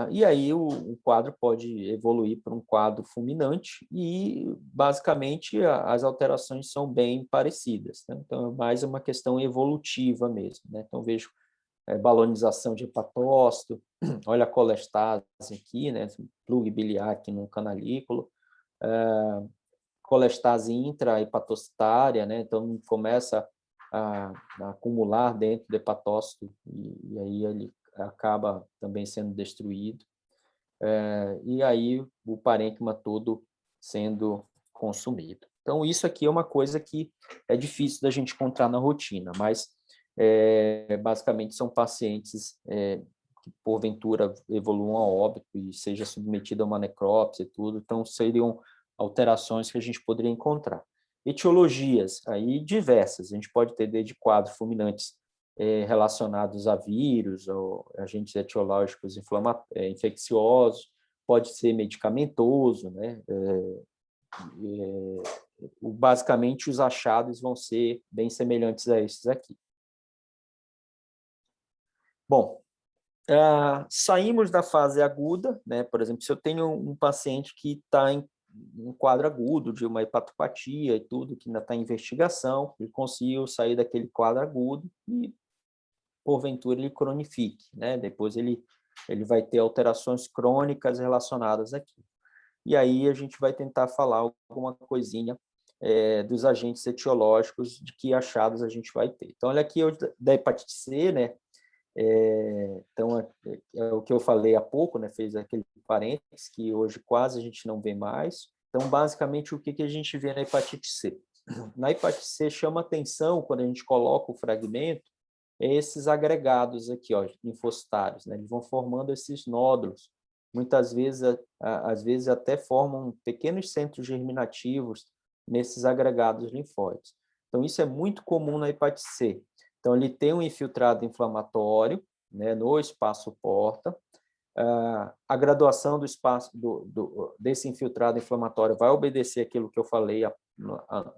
E aí o quadro pode evoluir para um quadro fulminante e, basicamente, as alterações são bem parecidas. Né? Então, é mais uma questão evolutiva mesmo. Né? Então, vejo balonização de hepatócito, olha a colestase aqui, né? Plug biliar aqui no canalículo, colestase intrahepatocitária, né? Então, começa a acumular dentro do hepatócito e aí ele acaba também sendo destruído. E aí o parênquima todo sendo consumido. Então, isso aqui é uma coisa que é difícil da gente encontrar na rotina, mas basicamente são pacientes que porventura evoluam a óbito e seja submetido a uma necrópsia e tudo, então seriam alterações que a gente poderia encontrar. Etiologias, aí diversas, a gente pode ter desde quadros fulminantes relacionados a vírus ou agentes etiológicos infecciosos, pode ser medicamentoso, né? Basicamente, os achados vão ser bem semelhantes a esses aqui. Bom, saímos da fase aguda, né? Por exemplo, se eu tenho um paciente que está em um quadro agudo de uma hepatopatia e tudo, que ainda está em investigação, ele conseguiu sair daquele quadro agudo e, porventura, ele cronifique, né? Depois ele vai ter alterações crônicas relacionadas aqui. E aí a gente vai tentar falar alguma coisinha dos agentes etiológicos, de que achados a gente vai ter. Então, olha aqui da hepatite C, né? Então, é o que eu falei há pouco, né? Fez aquele parênteses, que hoje quase a gente não vê mais. Então, basicamente, o que a gente vê na hepatite C? Na hepatite C, chama atenção, quando a gente coloca o fragmento, esses agregados aqui, ó, linfocitários, né? Eles vão formando esses nódulos. Muitas vezes, às vezes, até formam pequenos centros germinativos nesses agregados linfóides. Então, isso é muito comum na hepatite C. Então, ele tem um infiltrado inflamatório, né, no espaço porta. A graduação do espaço desse infiltrado inflamatório vai obedecer aquilo que eu falei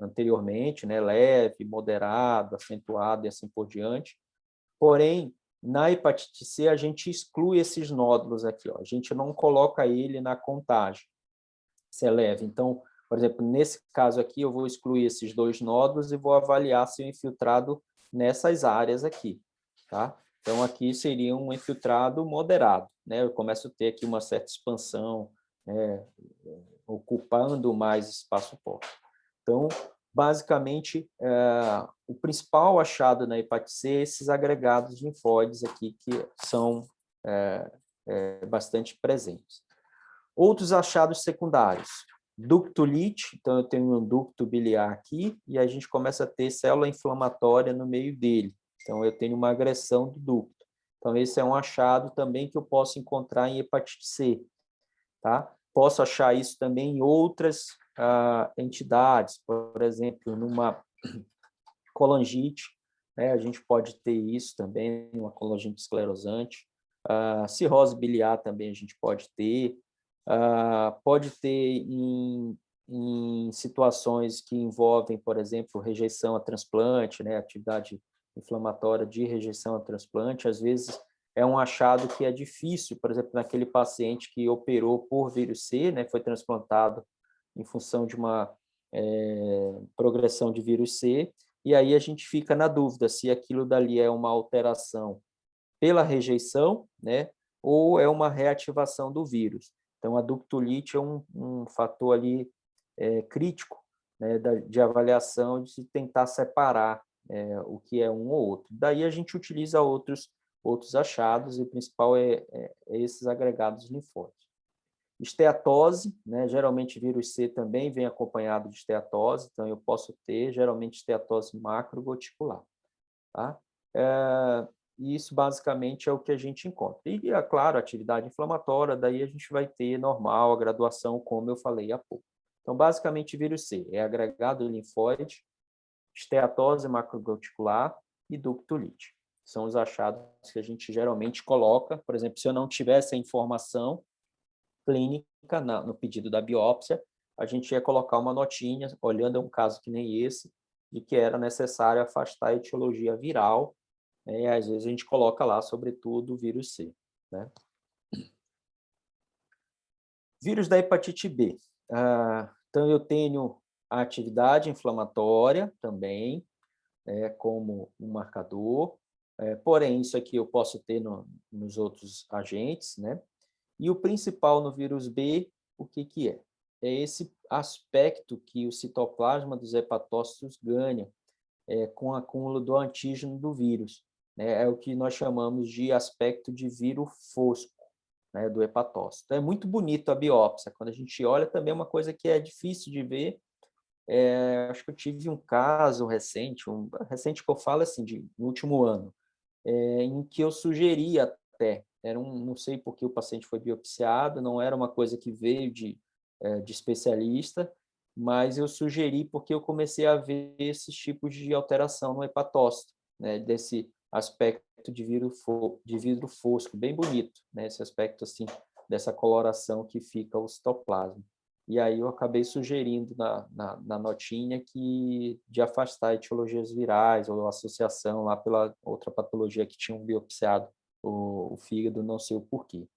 anteriormente, né, leve, moderado, acentuado e assim por diante. Porém, na hepatite C, a gente exclui esses nódulos aqui, ó. A gente não coloca ele na contagem, se é leve. Então, por exemplo, nesse caso aqui, eu vou excluir esses 2 nódulos e vou avaliar se o infiltrado nessas áreas aqui, tá? Então, aqui seria um infiltrado moderado, né? Eu começo a ter aqui uma certa expansão, ocupando mais espaço porta. Então, basicamente, o principal achado na hepatite C é esses agregados linfóides aqui, que são bastante presentes. Outros achados secundários. Ductulite, então eu tenho um ducto biliar aqui, e a gente começa a ter célula inflamatória no meio dele. Então, eu tenho uma agressão do ducto. Então, esse é um achado também que eu posso encontrar em hepatite C. Tá? Posso achar isso também em outras entidades, por exemplo, numa colangite, né? A gente pode ter isso também, uma colangite esclerosante. Cirrose biliar também a gente pode ter em em situações que envolvem, por exemplo, rejeição a transplante, né, atividade inflamatória de rejeição a transplante, às vezes é um achado que é difícil, por exemplo, naquele paciente que operou por vírus C, né, foi transplantado em função de uma progressão de vírus C, e aí a gente fica na dúvida se aquilo dali é uma alteração pela rejeição, né, ou é uma reativação do vírus. Então, a ductulite é um fator ali crítico, né, de avaliação, de se tentar separar o que é um ou outro. Daí a gente utiliza outros achados, e o principal é esses agregados linfóides. Esteatose, né, geralmente vírus C também vem acompanhado de esteatose, então eu posso ter, geralmente, esteatose macrogoticular. Tá? E isso basicamente é o que a gente encontra. E, é claro, atividade inflamatória, daí a gente vai ter normal, a graduação, como eu falei há pouco. Então, basicamente, vírus C é agregado linfóide, esteatose macrogoticular e ductulite. São os achados que a gente geralmente coloca. Por exemplo, se eu não tivesse a informação clínica no pedido da biópsia, a gente ia colocar uma notinha, olhando um caso que nem esse, de que era necessário afastar a etiologia viral, né? E às vezes a gente coloca lá, sobretudo, o vírus C. Né? Vírus da hepatite B. Então, eu tenho a atividade inflamatória também, como um marcador, porém, isso aqui eu posso ter nos outros agentes, né? E o principal no vírus B, o que é? É esse aspecto que o citoplasma dos hepatócitos ganha com o acúmulo do antígeno do vírus. Né? É o que nós chamamos de aspecto de vírus fosco, né, do hepatócito. Então, é muito bonito a biópsia. Quando a gente olha, também é uma coisa que é difícil de ver. Acho que eu tive um caso recente que eu falo assim, no último ano, em que eu sugeri até, não sei por que o paciente foi biopsiado, não era uma coisa que veio de especialista, mas eu sugeri porque eu comecei a ver esses tipos de alteração no hepatócito, né, desse aspecto de vidro fosco, bem bonito, né, esse aspecto assim, dessa coloração que fica o citoplasma. E aí eu acabei sugerindo na notinha de afastar etiologias virais ou associação lá pela outra patologia que tinham biopsiado o fígado, não sei o porquê.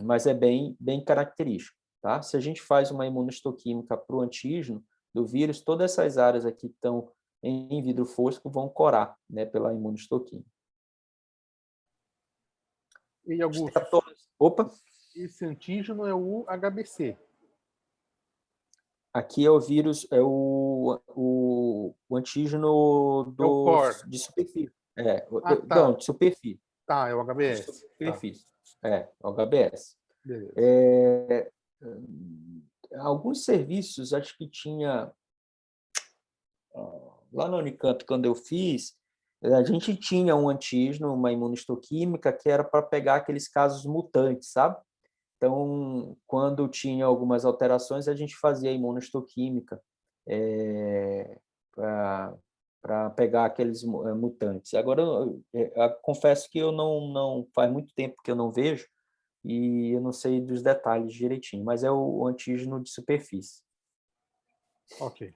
Mas é bem característico. Tá? Se a gente faz uma imunohistoquímica para o antígeno do vírus, todas essas áreas aqui que estão em vidro fosco vão corar, né, pela imunohistoquímica. E Augusto, Opa! Esse antígeno é o HBC. Aqui é o vírus, é o antígeno de superfície. Tá. Não, de superfície. Tá, é o HBS. De superfície. Tá. O HBS. Beleza. Alguns serviços, acho que tinha... Lá na Unicamp, quando eu fiz, a gente tinha um antígeno, uma imunohistoquímica, que era para pegar aqueles casos mutantes, sabe? Então, quando tinha algumas alterações, a gente fazia imunohistoquímica para pegar aqueles mutantes. Agora, eu confesso que eu não faz muito tempo que eu não vejo e eu não sei dos detalhes direitinho, mas é o antígeno de superfície. Ok.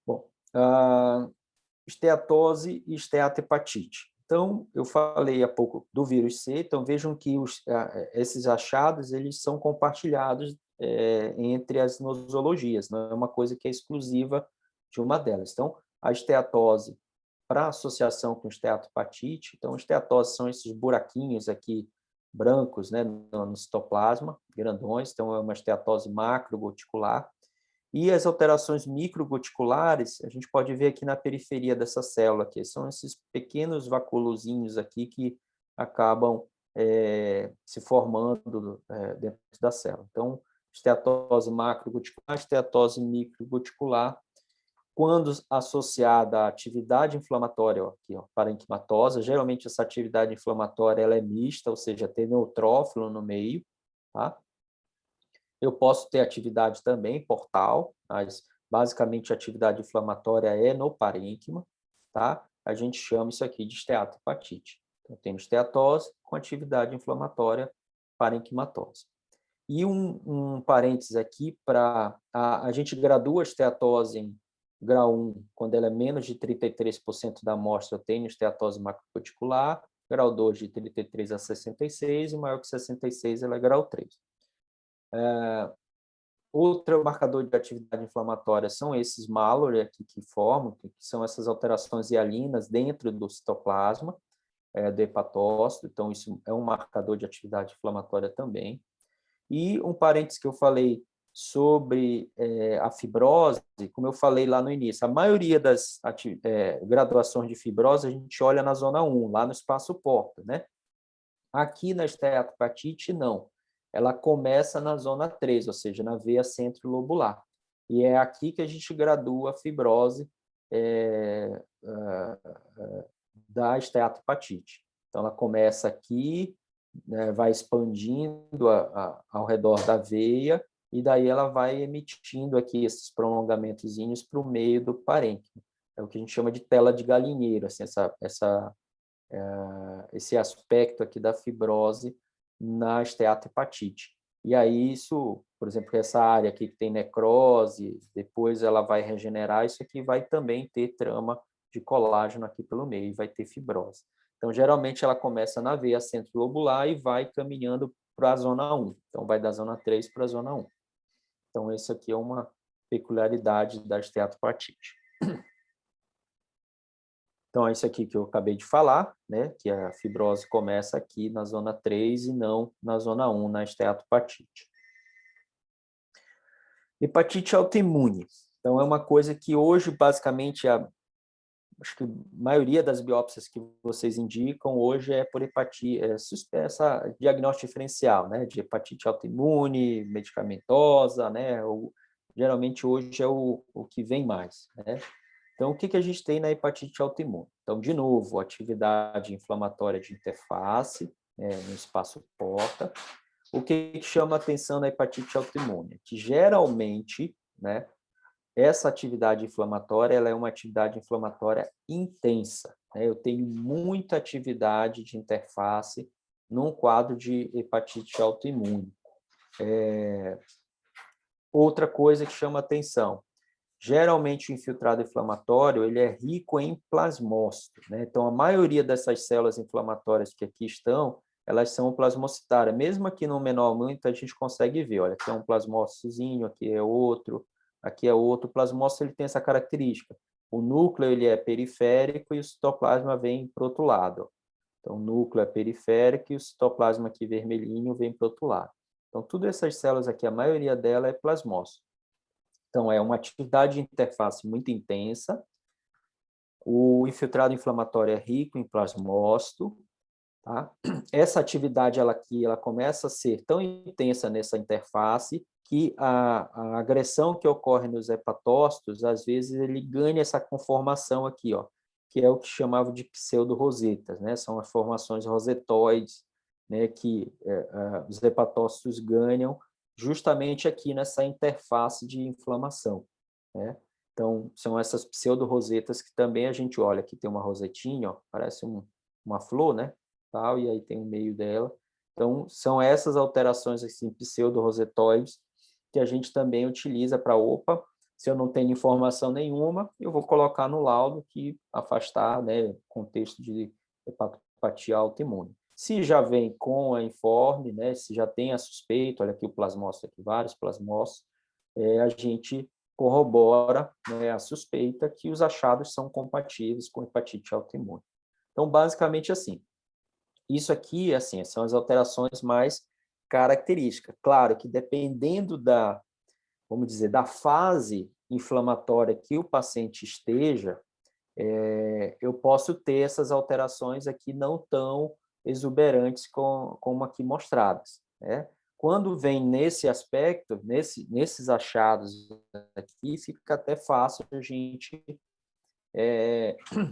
Bom, esteatose e esteatohepatite. Então, eu falei há pouco do vírus C, então vejam que esses achados eles são compartilhados entre as nosologias, não é uma coisa que é exclusiva de uma delas. Então, a esteatose para associação com esteatohepatite, então, esteatose são esses buraquinhos aqui brancos, né, no citoplasma, grandões, então é uma esteatose macrogoticular. E as alterações microgoticulares, a gente pode ver aqui na periferia dessa célula, aqui, são esses pequenos vaculozinhos aqui que acabam se formando dentro da célula. Então, esteatose macrogoticular, esteatose microgoticular, quando associada à atividade inflamatória, aqui, parenquimatosa, geralmente essa atividade inflamatória ela é mista, ou seja, tem neutrófilo no meio, tá? Eu posso ter atividade também portal, mas basicamente a atividade inflamatória é no parênquima, tá? A gente chama isso aqui de esteatohepatite. Então, temos esteatose com atividade inflamatória parenquimatose. E um parênteses aqui, a gente gradua a esteatose em grau 1, quando ela é menos de 33% da amostra, eu tenho esteatose macroparticular, grau 2 de 33 a 66, e maior que 66 ela é grau 3. Outro marcador de atividade inflamatória são esses Mallory aqui que formam, que são essas alterações hialinas dentro do citoplasma do hepatócito, então isso é um marcador de atividade inflamatória também. E um parênteses que eu falei sobre a fibrose, como eu falei lá no início, a maioria das graduações de fibrose a gente olha na zona 1, lá no espaço porta, né? Aqui na esteatopatite, não. Ela começa na zona 3, ou seja, na veia centrilobular. E é aqui que a gente gradua a fibrose da esteatopatite. Então, ela começa aqui, né, vai expandindo ao redor da veia, e daí ela vai emitindo aqui esses prolongamentozinhos para o meio do parênquima. É o que a gente chama de tela de galinheiro, assim, esse aspecto aqui da fibrose na esteatohepatite. E aí isso, por exemplo, essa área aqui que tem necrose, depois ela vai regenerar, isso aqui vai também ter trama de colágeno aqui pelo meio, e vai ter fibrose. Então, geralmente, ela começa na veia centrilobular e vai caminhando para a zona 1. Então, vai da zona 3 para a zona 1. Então, isso aqui é uma peculiaridade da esteatopatite. Então, é isso aqui que eu acabei de falar, né? Que a fibrose começa aqui na zona 3 e não na zona 1, na esteatopatite. Hepatite autoimune. Então, é uma coisa que hoje, basicamente, acho que a maioria das biópsias que vocês indicam hoje é por hepatite, essa diagnóstico diferencial, né? De hepatite autoimune, medicamentosa, né? Geralmente, hoje é o que vem mais, né? Então, o que a gente tem na hepatite autoimune? Então, de novo, atividade inflamatória de interface, no espaço porta. O que chama atenção na hepatite autoimune? Que geralmente, né, essa atividade inflamatória ela é uma atividade inflamatória intensa, né? Eu tenho muita atividade de interface num quadro de hepatite autoimune. Outra coisa que chama atenção, geralmente o infiltrado inflamatório ele é rico em plasmócito, né? Então, a maioria dessas células inflamatórias que aqui estão, elas são plasmocitárias. Mesmo aqui no menor muito, a gente consegue ver. Olha, aqui é um plasmócitozinho, aqui é outro, aqui é outro. O plasmócito ele tem essa característica. O núcleo ele é periférico e o citoplasma vem para o outro lado. Então, o núcleo é periférico e o citoplasma aqui vermelhinho vem para o outro lado. Então, todas essas células aqui, a maioria dela é plasmócito. Então, é uma atividade de interface muito intensa. O infiltrado inflamatório é rico em plasmócito. Tá? Essa atividade ela começa a ser tão intensa nessa interface que a agressão que ocorre nos hepatócitos, às vezes, ele ganha essa conformação aqui, ó, que é o que chamava de pseudo-rosetas, né? São as formações rosetoides, né, que os hepatócitos ganham justamente aqui nessa interface de inflamação, né? Então, são essas pseudo-rosetas que também a gente olha, aqui tem uma rosetinha, ó, parece uma flor, né? Tal, e aí tem o meio dela. Então, são essas alterações assim, pseudo-rosetoides que a gente também utiliza para, se eu não tenho informação nenhuma, eu vou colocar no laudo que afastar, né, contexto de hepatopatia autoimune. Se já vem com a informe, né, se já tem a suspeita, olha aqui o plasmócito, aqui, vários plasmócitos, a gente corrobora, né, a suspeita que os achados são compatíveis com hepatite autoimune. Então, basicamente assim, isso aqui, assim, são as alterações mais características. Claro que dependendo vamos dizer, da fase inflamatória que o paciente esteja, eu posso ter essas alterações aqui não tão exuberantes como aqui mostradas, né? Quando vem nesse aspecto, nesses achados aqui, fica até fácil a gente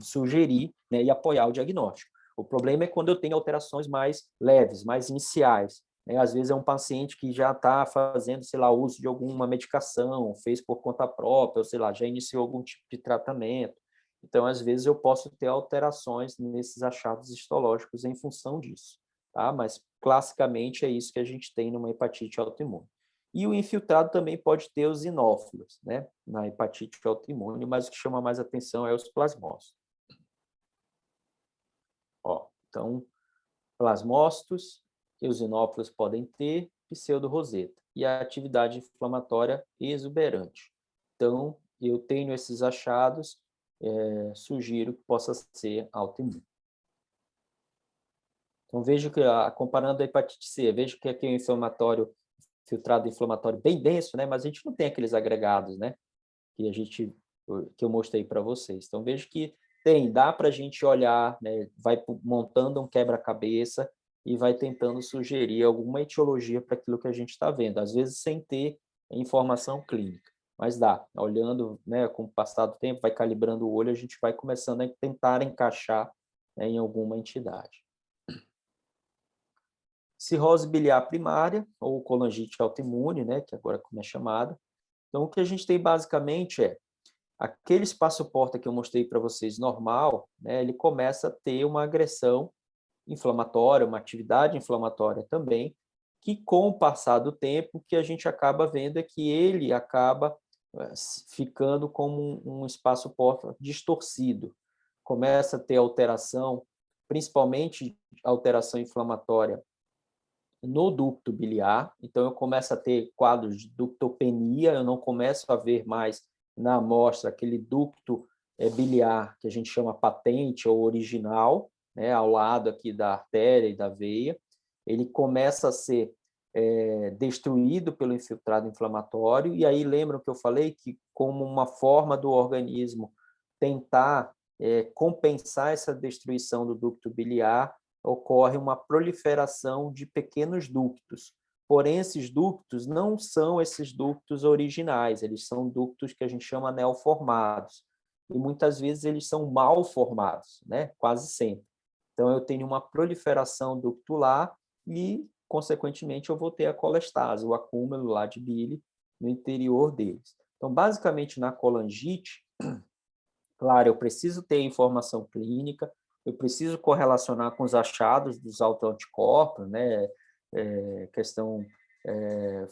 sugerir, né, e apoiar o diagnóstico. O problema é quando eu tenho alterações mais leves, mais iniciais, né? Às vezes é um paciente que já está fazendo, sei lá, uso de alguma medicação, fez por conta própria, ou sei lá, já iniciou algum tipo de tratamento. Então, às vezes eu posso ter alterações nesses achados histológicos em função disso, tá? Mas classicamente é isso que a gente tem numa hepatite autoimune. E o infiltrado também pode ter os inófilos, né, na hepatite autoimune, mas o que chama mais atenção é os plasmócitos. Ó, então, plasmócitos, eosinófilos podem ter pseudo-roseta e a atividade inflamatória exuberante. Então, eu tenho esses achados, sugiro que possa ser autoimune. Então, vejo que, comparando a hepatite C, vejo que aqui é um inflamatório, filtrado inflamatório bem denso, né? Mas a gente não tem aqueles agregados, né? Que eu mostrei para vocês. Então, vejo que dá para a gente olhar, né? Vai montando um quebra-cabeça e vai tentando sugerir alguma etiologia para aquilo que a gente está vendo, às vezes sem ter informação clínica, mas dá. Olhando, né, com o passar do tempo, vai calibrando o olho, a gente vai começando a tentar encaixar, né, em alguma entidade. Cirrose biliar primária, ou colangite autoimune, né, que agora como é chamada. Então, o que a gente tem basicamente é aquele espaço-porta que eu mostrei para vocês normal, né, ele começa a ter uma agressão inflamatória, uma atividade inflamatória também, que com o passar do tempo, o que a gente acaba vendo é que ele acaba ficando como um espaço-porta distorcido. Começa a ter alteração, principalmente alteração inflamatória no ducto biliar, então eu começo a ter quadros de ductopenia, eu não começo a ver mais na amostra aquele ducto biliar que a gente chama patente ou original, né, ao lado aqui da artéria e da veia, ele começa a ser destruído pelo infiltrado inflamatório, e aí lembram que eu falei que como uma forma do organismo tentar compensar essa destruição do ducto biliar, ocorre uma proliferação de pequenos ductos. Porém, esses ductos não são esses ductos originais, eles são ductos que a gente chama neoformados. E muitas vezes eles são mal formados, né? Quase sempre. Então, eu tenho uma proliferação ductular e, consequentemente, eu vou ter a colestase, o acúmulo lá de bile no interior deles. Então, basicamente, na colangite, claro, eu preciso ter informação clínica, eu preciso correlacionar com os achados dos autoanticorpos, né? Questão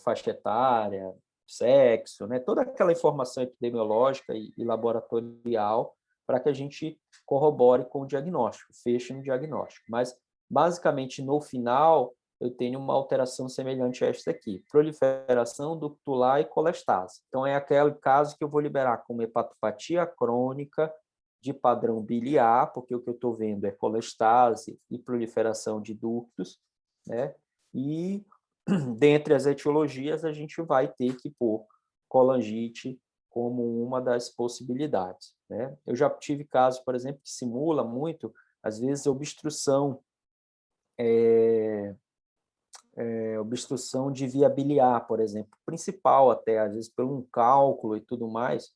faixa etária, sexo, né? Toda aquela informação epidemiológica e laboratorial para que a gente corrobore com o diagnóstico, feche no diagnóstico. Mas, basicamente, no final, eu tenho uma alteração semelhante a esta aqui, proliferação ductular e colestase. Então, é aquele caso que eu vou liberar como hepatopatia crônica de padrão biliar, porque o que eu estou vendo é colestase e proliferação de ductos, né? E, dentre as etiologias, a gente vai ter que pôr colangite como uma das possibilidades, né? Eu já tive casos, por exemplo, que simula muito, às vezes, obstrução obstrução de via biliar, por exemplo, principal até, às vezes pelo um cálculo e tudo mais,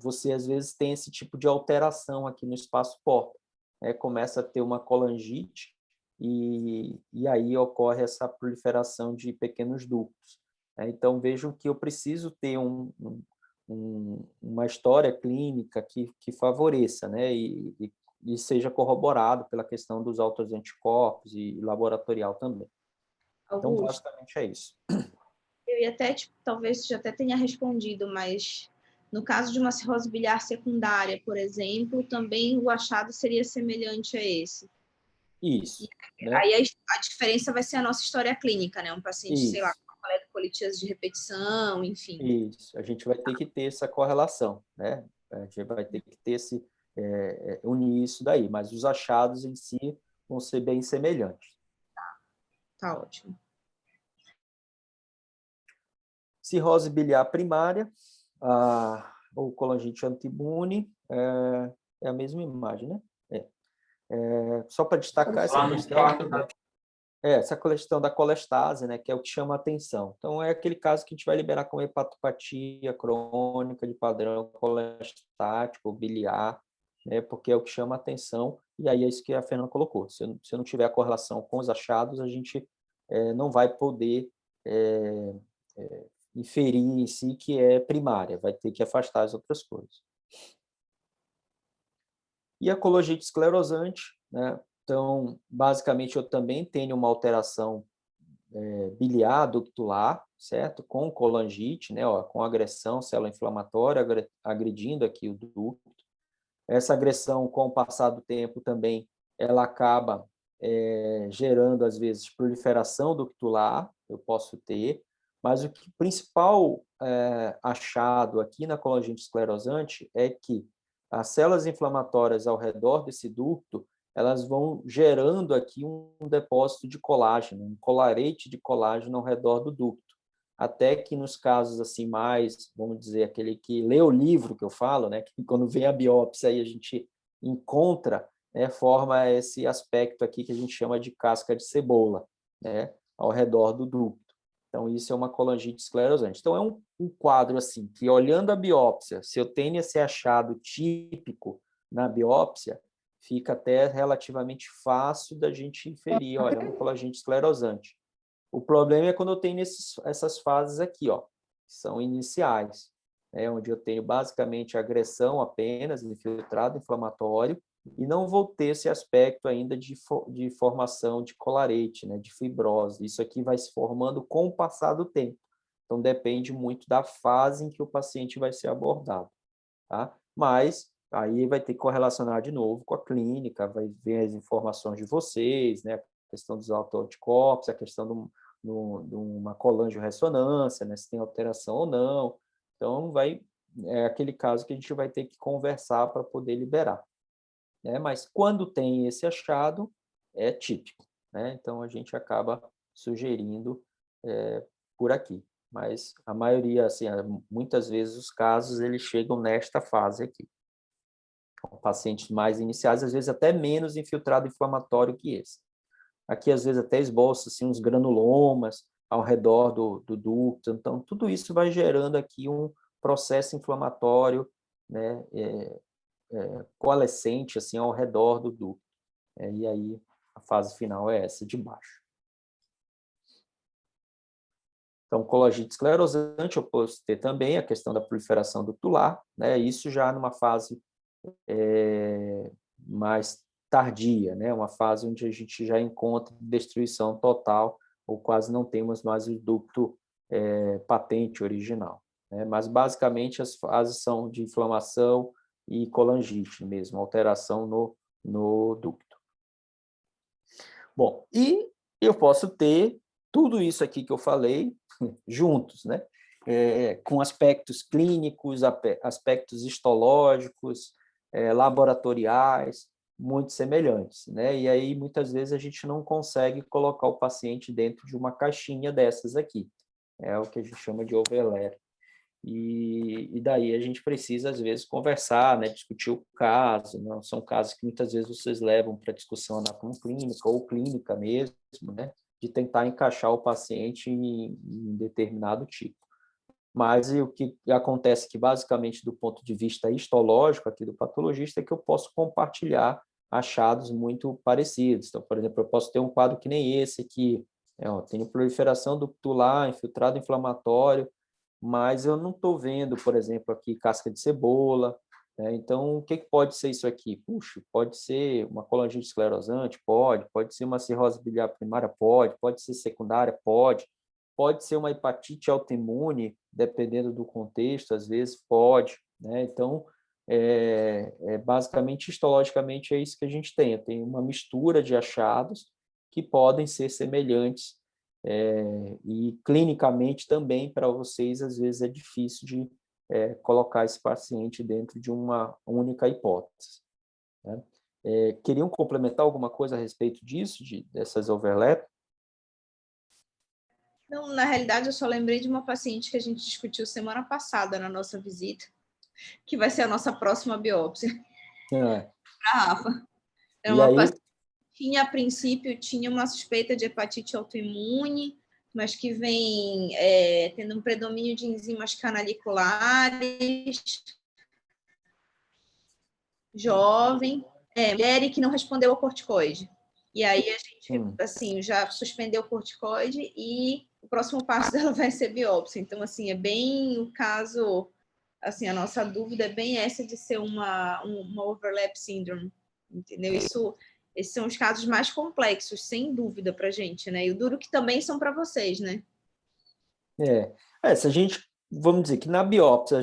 você às vezes tem esse tipo de alteração aqui no espaço-porta, começa a ter uma colangite e aí ocorre essa proliferação de pequenos ductos. Então, vejam que eu preciso ter uma história clínica que favoreça, né, e seja corroborado pela questão dos autoanticorpos e laboratorial também. Então, Augusto, basicamente é isso. eu ia até, talvez já até tenha respondido, mas no caso de uma cirrose biliar secundária, por exemplo, também o achado seria semelhante a esse. Isso. Né? Aí a diferença vai ser a nossa história clínica, né? Um paciente, sei lá, com colecitíase de repetição, enfim. Isso. A gente vai ter que ter essa correlação, né? A gente vai ter que ter unir isso daí, mas os achados em si vão ser bem semelhantes. Tá ótimo. Cirrose biliar primária, ou colangite autoimune, é a mesma imagem, né? Só para destacar essa questão da colestase, né, que é o que chama a atenção. Então, é aquele caso que a gente vai liberar como hepatopatia crônica de padrão colestático, biliar, né, porque é o que chama a atenção, e aí é isso que a Fernanda colocou. Se eu não tiver a correlação com os achados, a gente não vai poder inferir em si que é primária, vai ter que afastar as outras coisas. E a colangite esclerosante, né? Então, basicamente, eu também tenho uma alteração biliar ductular, certo? Com colangite, né? Ó, com agressão, célula inflamatória agredindo aqui o ducto. Essa agressão, com o passar do tempo também, ela acaba gerando, às vezes, proliferação ductular, eu posso ter, mas o principal achado aqui na colangite esclerosante é que as células inflamatórias ao redor desse ducto, elas vão gerando aqui um depósito de colágeno, um colarete de colágeno ao redor do ducto. Até que nos casos assim mais, vamos dizer, aquele que lê o livro que eu falo, né, que quando vem a biópsia aí a gente encontra, né, forma esse aspecto aqui que a gente chama de casca de cebola, né, ao redor do ducto. Então, isso é uma colangite esclerosante. Então, é um quadro assim, que olhando a biópsia, se eu tenho esse achado típico na biópsia, fica até relativamente fácil da gente inferir, olha, é uma colangite esclerosante. O problema é quando eu tenho essas fases aqui, ó, que são iniciais, né, onde eu tenho basicamente agressão apenas, infiltrado inflamatório, e não vou ter esse aspecto ainda de formação de colarete, né, de fibrose. Isso aqui vai se formando com o passar do tempo. Então, depende muito da fase em que o paciente vai ser abordado. Tá? Mas aí vai ter que correlacionar de novo com a clínica, vai ver as informações de vocês, né, a questão dos autoanticorpos, a questão de uma colangiorressonância, né, se tem alteração ou não. Então, é aquele caso que a gente vai ter que conversar para poder liberar. Né? Mas quando tem esse achado, é típico. Né? Então, a gente acaba sugerindo por aqui. Mas a maioria, assim, muitas vezes os casos, eles chegam nesta fase aqui. Com pacientes mais iniciais, às vezes até menos infiltrado inflamatório que esse. Aqui, às vezes, até esboça assim, uns granulomas ao redor do ducto. Então, tudo isso vai gerando aqui um processo inflamatório, né, coalescente assim, ao redor do ducto. E aí, a fase final é essa de baixo. Então, colangite esclerosante, eu posso ter também a questão da proliferação ductular, né? Isso já numa fase mais tardia, né? Uma fase onde a gente já encontra destruição total ou quase não temos mais o ducto patente original. Né? Mas, basicamente, as fases são de inflamação e colangite mesmo, alteração no ducto. Bom, e eu posso ter tudo isso aqui que eu falei juntos, né? Com aspectos clínicos, aspectos histológicos, laboratoriais, muito semelhantes, né? E aí, muitas vezes, a gente não consegue colocar o paciente dentro de uma caixinha dessas aqui. É o que a gente chama de overlap. E daí a gente precisa, às vezes, conversar, né, discutir o caso. Não são casos que muitas vezes vocês levam para discussão anatomoclínica ou clínica mesmo, né, de tentar encaixar o paciente em determinado tipo. Mas o que acontece que, basicamente, do ponto de vista histológico aqui do patologista, é que eu posso compartilhar achados muito parecidos. Então, por exemplo, eu posso ter um quadro que nem esse aqui, tenho proliferação ductular, infiltrado inflamatório, mas eu não estou vendo, por exemplo, aqui casca de cebola, né? Então, o que pode ser isso aqui? Puxa, pode ser uma colangite esclerosante? Pode ser uma cirrose biliar primária? Pode ser secundária? Pode ser uma hepatite autoimune, dependendo do contexto, às vezes pode, né? Então, basicamente, histologicamente, é isso que a gente tem. Eu tenho uma mistura de achados que podem ser semelhantes e clinicamente também para vocês, às vezes, é difícil de colocar esse paciente dentro de uma única hipótese. Né? Queriam complementar alguma coisa a respeito disso, dessas overlap? Não, na realidade, eu só lembrei de uma paciente que a gente discutiu semana passada na nossa visita, que vai ser a nossa próxima biópsia. Para Rafa. Era uma paciente que, a princípio, tinha uma suspeita de hepatite autoimune, mas que vem tendo um predomínio de enzimas canaliculares, jovem, mulher que não respondeu ao corticoide. E aí a gente, assim, já suspendeu o corticoide e o próximo passo dela vai ser biópsia. Então, assim, é bem o caso, assim, a nossa dúvida é bem essa de ser uma overlap syndrome, entendeu? Isso Esses são os casos mais complexos, sem dúvida, para a gente, né? E o duro que também são para vocês, né? Se a gente, vamos dizer que na biópsia,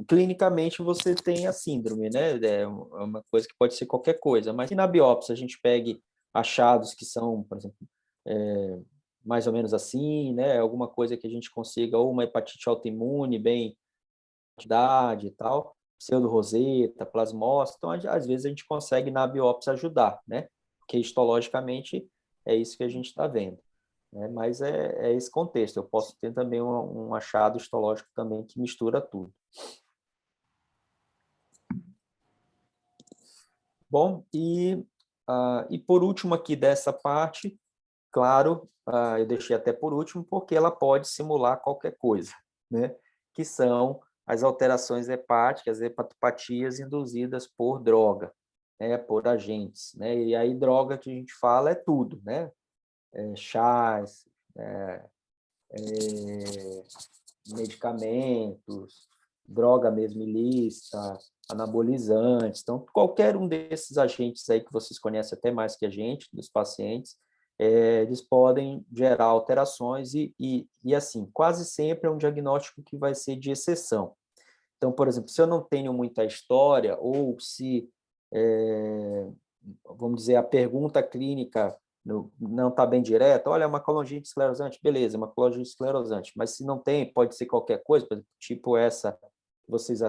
clinicamente você tem a síndrome, né? É uma coisa que pode ser qualquer coisa, mas se na biópsia a gente pegue achados que são, por exemplo, mais ou menos assim, né? Alguma coisa que a gente consiga, ou uma hepatite autoimune, bem, quantidade e tal, pseudo-roseta, plasmose, então às vezes a gente consegue na biópsia ajudar, né? Porque histologicamente é isso que a gente está vendo, né? Mas é esse contexto. Eu posso ter também um achado histológico também que mistura tudo. Bom, e por último aqui dessa parte, claro, eu deixei até por último porque ela pode simular qualquer coisa, né? Que são as alterações hepáticas, hepatopatias induzidas por droga, né? Por agentes, né? E aí droga que a gente fala é tudo, né? Chás, medicamentos, droga mesmo ilícita, anabolizantes. Então, qualquer um desses agentes aí que vocês conhecem até mais que a gente, dos pacientes, eles podem gerar alterações e, assim, quase sempre é um diagnóstico que vai ser de exceção. Então, por exemplo, se eu não tenho muita história ou se, vamos dizer, a pergunta clínica não está bem direta, olha, maculongite esclerosante, beleza, maculongite esclerosante, mas se não tem, pode ser qualquer coisa, tipo essa que vocês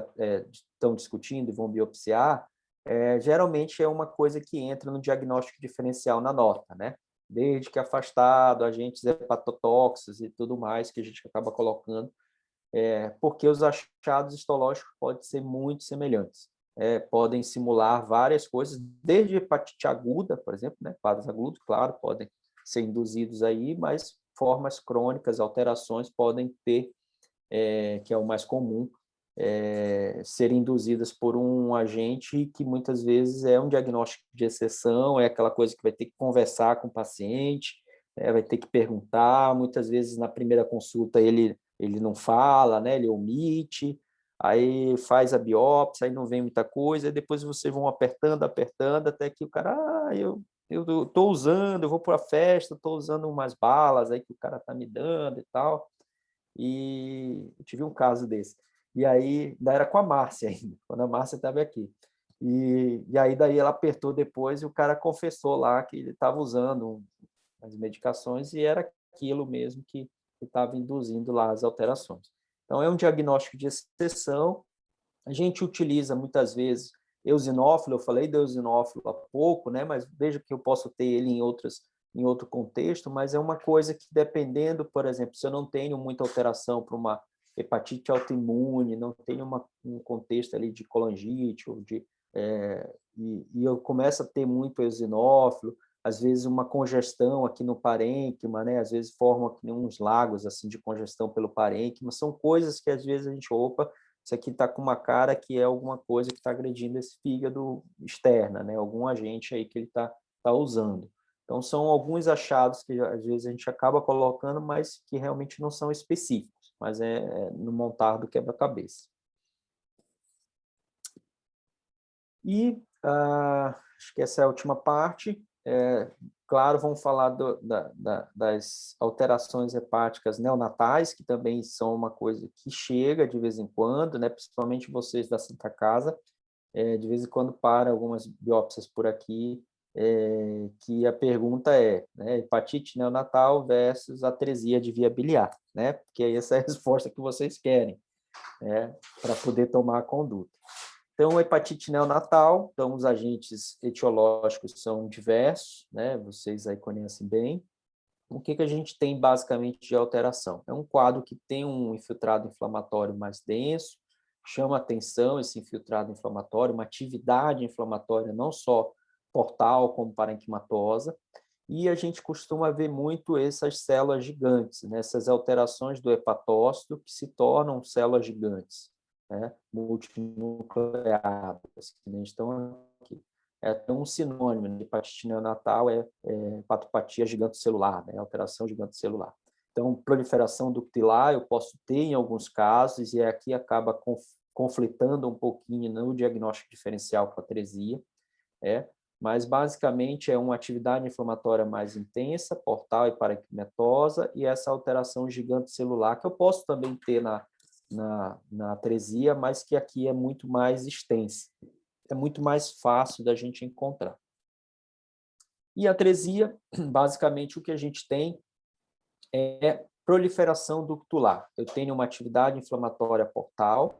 estão discutindo e vão biopsiar, geralmente é uma coisa que entra no diagnóstico diferencial na nota, né? Desde que afastado, agentes hepatotóxicos e tudo mais que a gente acaba colocando, porque os achados histológicos podem ser muito semelhantes. Podem simular várias coisas, desde hepatite aguda, por exemplo, né? Quadros agudos, claro, podem ser induzidos aí, mas formas crônicas, alterações podem ter, que é o mais comum, serem induzidas por um agente que muitas vezes é um diagnóstico de exceção, é aquela coisa que vai ter que conversar com o paciente, vai ter que perguntar, muitas vezes na primeira consulta ele não fala, né? Ele omite, aí faz a biópsia, aí não vem muita coisa, e depois vocês vão apertando, até que o cara, eu estou usando, eu vou para a festa, estou usando umas balas aí que o cara está me dando e tal, e eu tive um caso desse. E aí, ainda era com a Márcia ainda, quando a Márcia estava aqui. E aí, daí ela apertou depois e o cara confessou lá que ele estava usando as medicações e era aquilo mesmo que estava induzindo lá as alterações. Então, é um diagnóstico de exceção. A gente utiliza muitas vezes eosinófilo, eu falei do eosinófilo há pouco, né? Mas veja que eu posso ter ele em outro contexto, mas é uma coisa que, dependendo, por exemplo, se eu não tenho muita alteração para uma hepatite autoimune, não tenho um contexto ali de colangite, e eu começo a ter muito eosinófilo, às vezes uma congestão aqui no parênquima, né? Às vezes formam aqui uns lagos assim de congestão pelo parênquima, são coisas que às vezes a gente, opa, isso aqui está com uma cara que é alguma coisa que está agredindo esse fígado externa, né? Algum agente aí que ele tá usando. Então, são alguns achados que às vezes a gente acaba colocando, mas que realmente não são específicos, mas no montar do quebra-cabeça. E acho que essa é a última parte. Claro, vamos falar das alterações hepáticas neonatais, que também são uma coisa que chega de vez em quando, né? Principalmente vocês da Santa Casa, de vez em quando para algumas biópsias por aqui, que a pergunta né, hepatite neonatal versus atresia de via biliar, né? Porque essa é a resposta que vocês querem, né? Para poder tomar a conduta. Então, hepatite neonatal, então os agentes etiológicos são diversos, né? Vocês aí conhecem bem. O que a gente tem basicamente de alteração? É um quadro que tem um infiltrado inflamatório mais denso, chama atenção esse infiltrado inflamatório, uma atividade inflamatória não só portal como parenquimatosa, e a gente costuma ver muito essas células gigantes, né? Essas alterações do hepatócito que se tornam células gigantes, né? Multinucleadas, que nem estão aqui. É um sinônimo de hepatite neonatal, hepatopatia gigantocelular, né? Alteração gigantocelular. Então, proliferação ductilar eu posso ter em alguns casos, e aqui acaba conflitando um pouquinho no diagnóstico diferencial com atresia, mas basicamente é uma atividade inflamatória mais intensa, portal e paraquimetosa, e essa alteração gigante celular, que eu posso também ter na atresia, mas que aqui é muito mais extensa. É muito mais fácil da gente encontrar. E a atresia, basicamente, o que a gente tem é proliferação ductular. Eu tenho uma atividade inflamatória portal,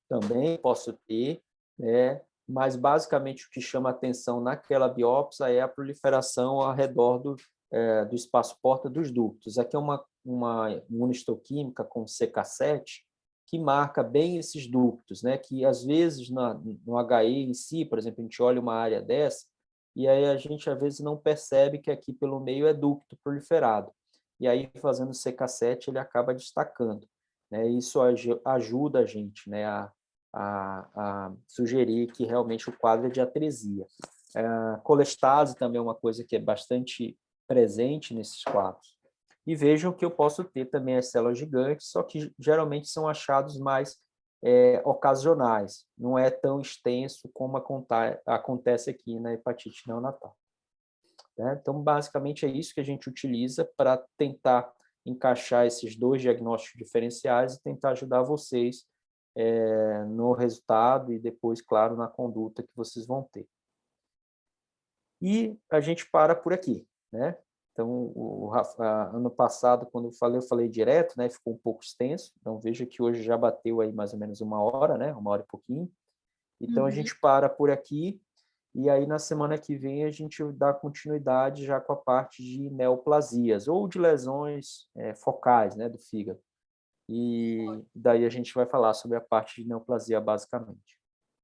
também posso ter, né? Mas basicamente o que chama atenção naquela biópsia é a proliferação ao redor do espaço porta dos ductos. Aqui é uma imunistoquímica com CK7 que marca bem esses ductos, né? Que às vezes no HE em si, por exemplo, a gente olha uma área dessa e aí a gente às vezes não percebe que aqui pelo meio é ducto proliferado. E aí fazendo CK7 ele acaba destacando, né? Isso ajuda a gente, né, a sugerir que realmente o quadro é de atresia. A colestase também é uma coisa que é bastante presente nesses quadros. E vejam que eu posso ter também as células gigantes, só que geralmente são achados mais ocasionais, não é tão extenso como acontece aqui na hepatite neonatal. Então, basicamente, é isso que a gente utiliza para tentar encaixar esses dois diagnósticos diferenciais e tentar ajudar vocês no resultado e depois, claro, na conduta que vocês vão ter. E a gente para por aqui, né? Então, ano passado, quando eu falei direto, né? Ficou um pouco extenso. Então, veja que hoje já bateu aí mais ou menos 1 hora, né? 1 hora e pouquinho. Então, a gente para por aqui. E aí, na semana que vem, a gente dá continuidade já com a parte de neoplasias ou de lesões focais, né, do fígado. E daí a gente vai falar sobre a parte de neoplasia, basicamente.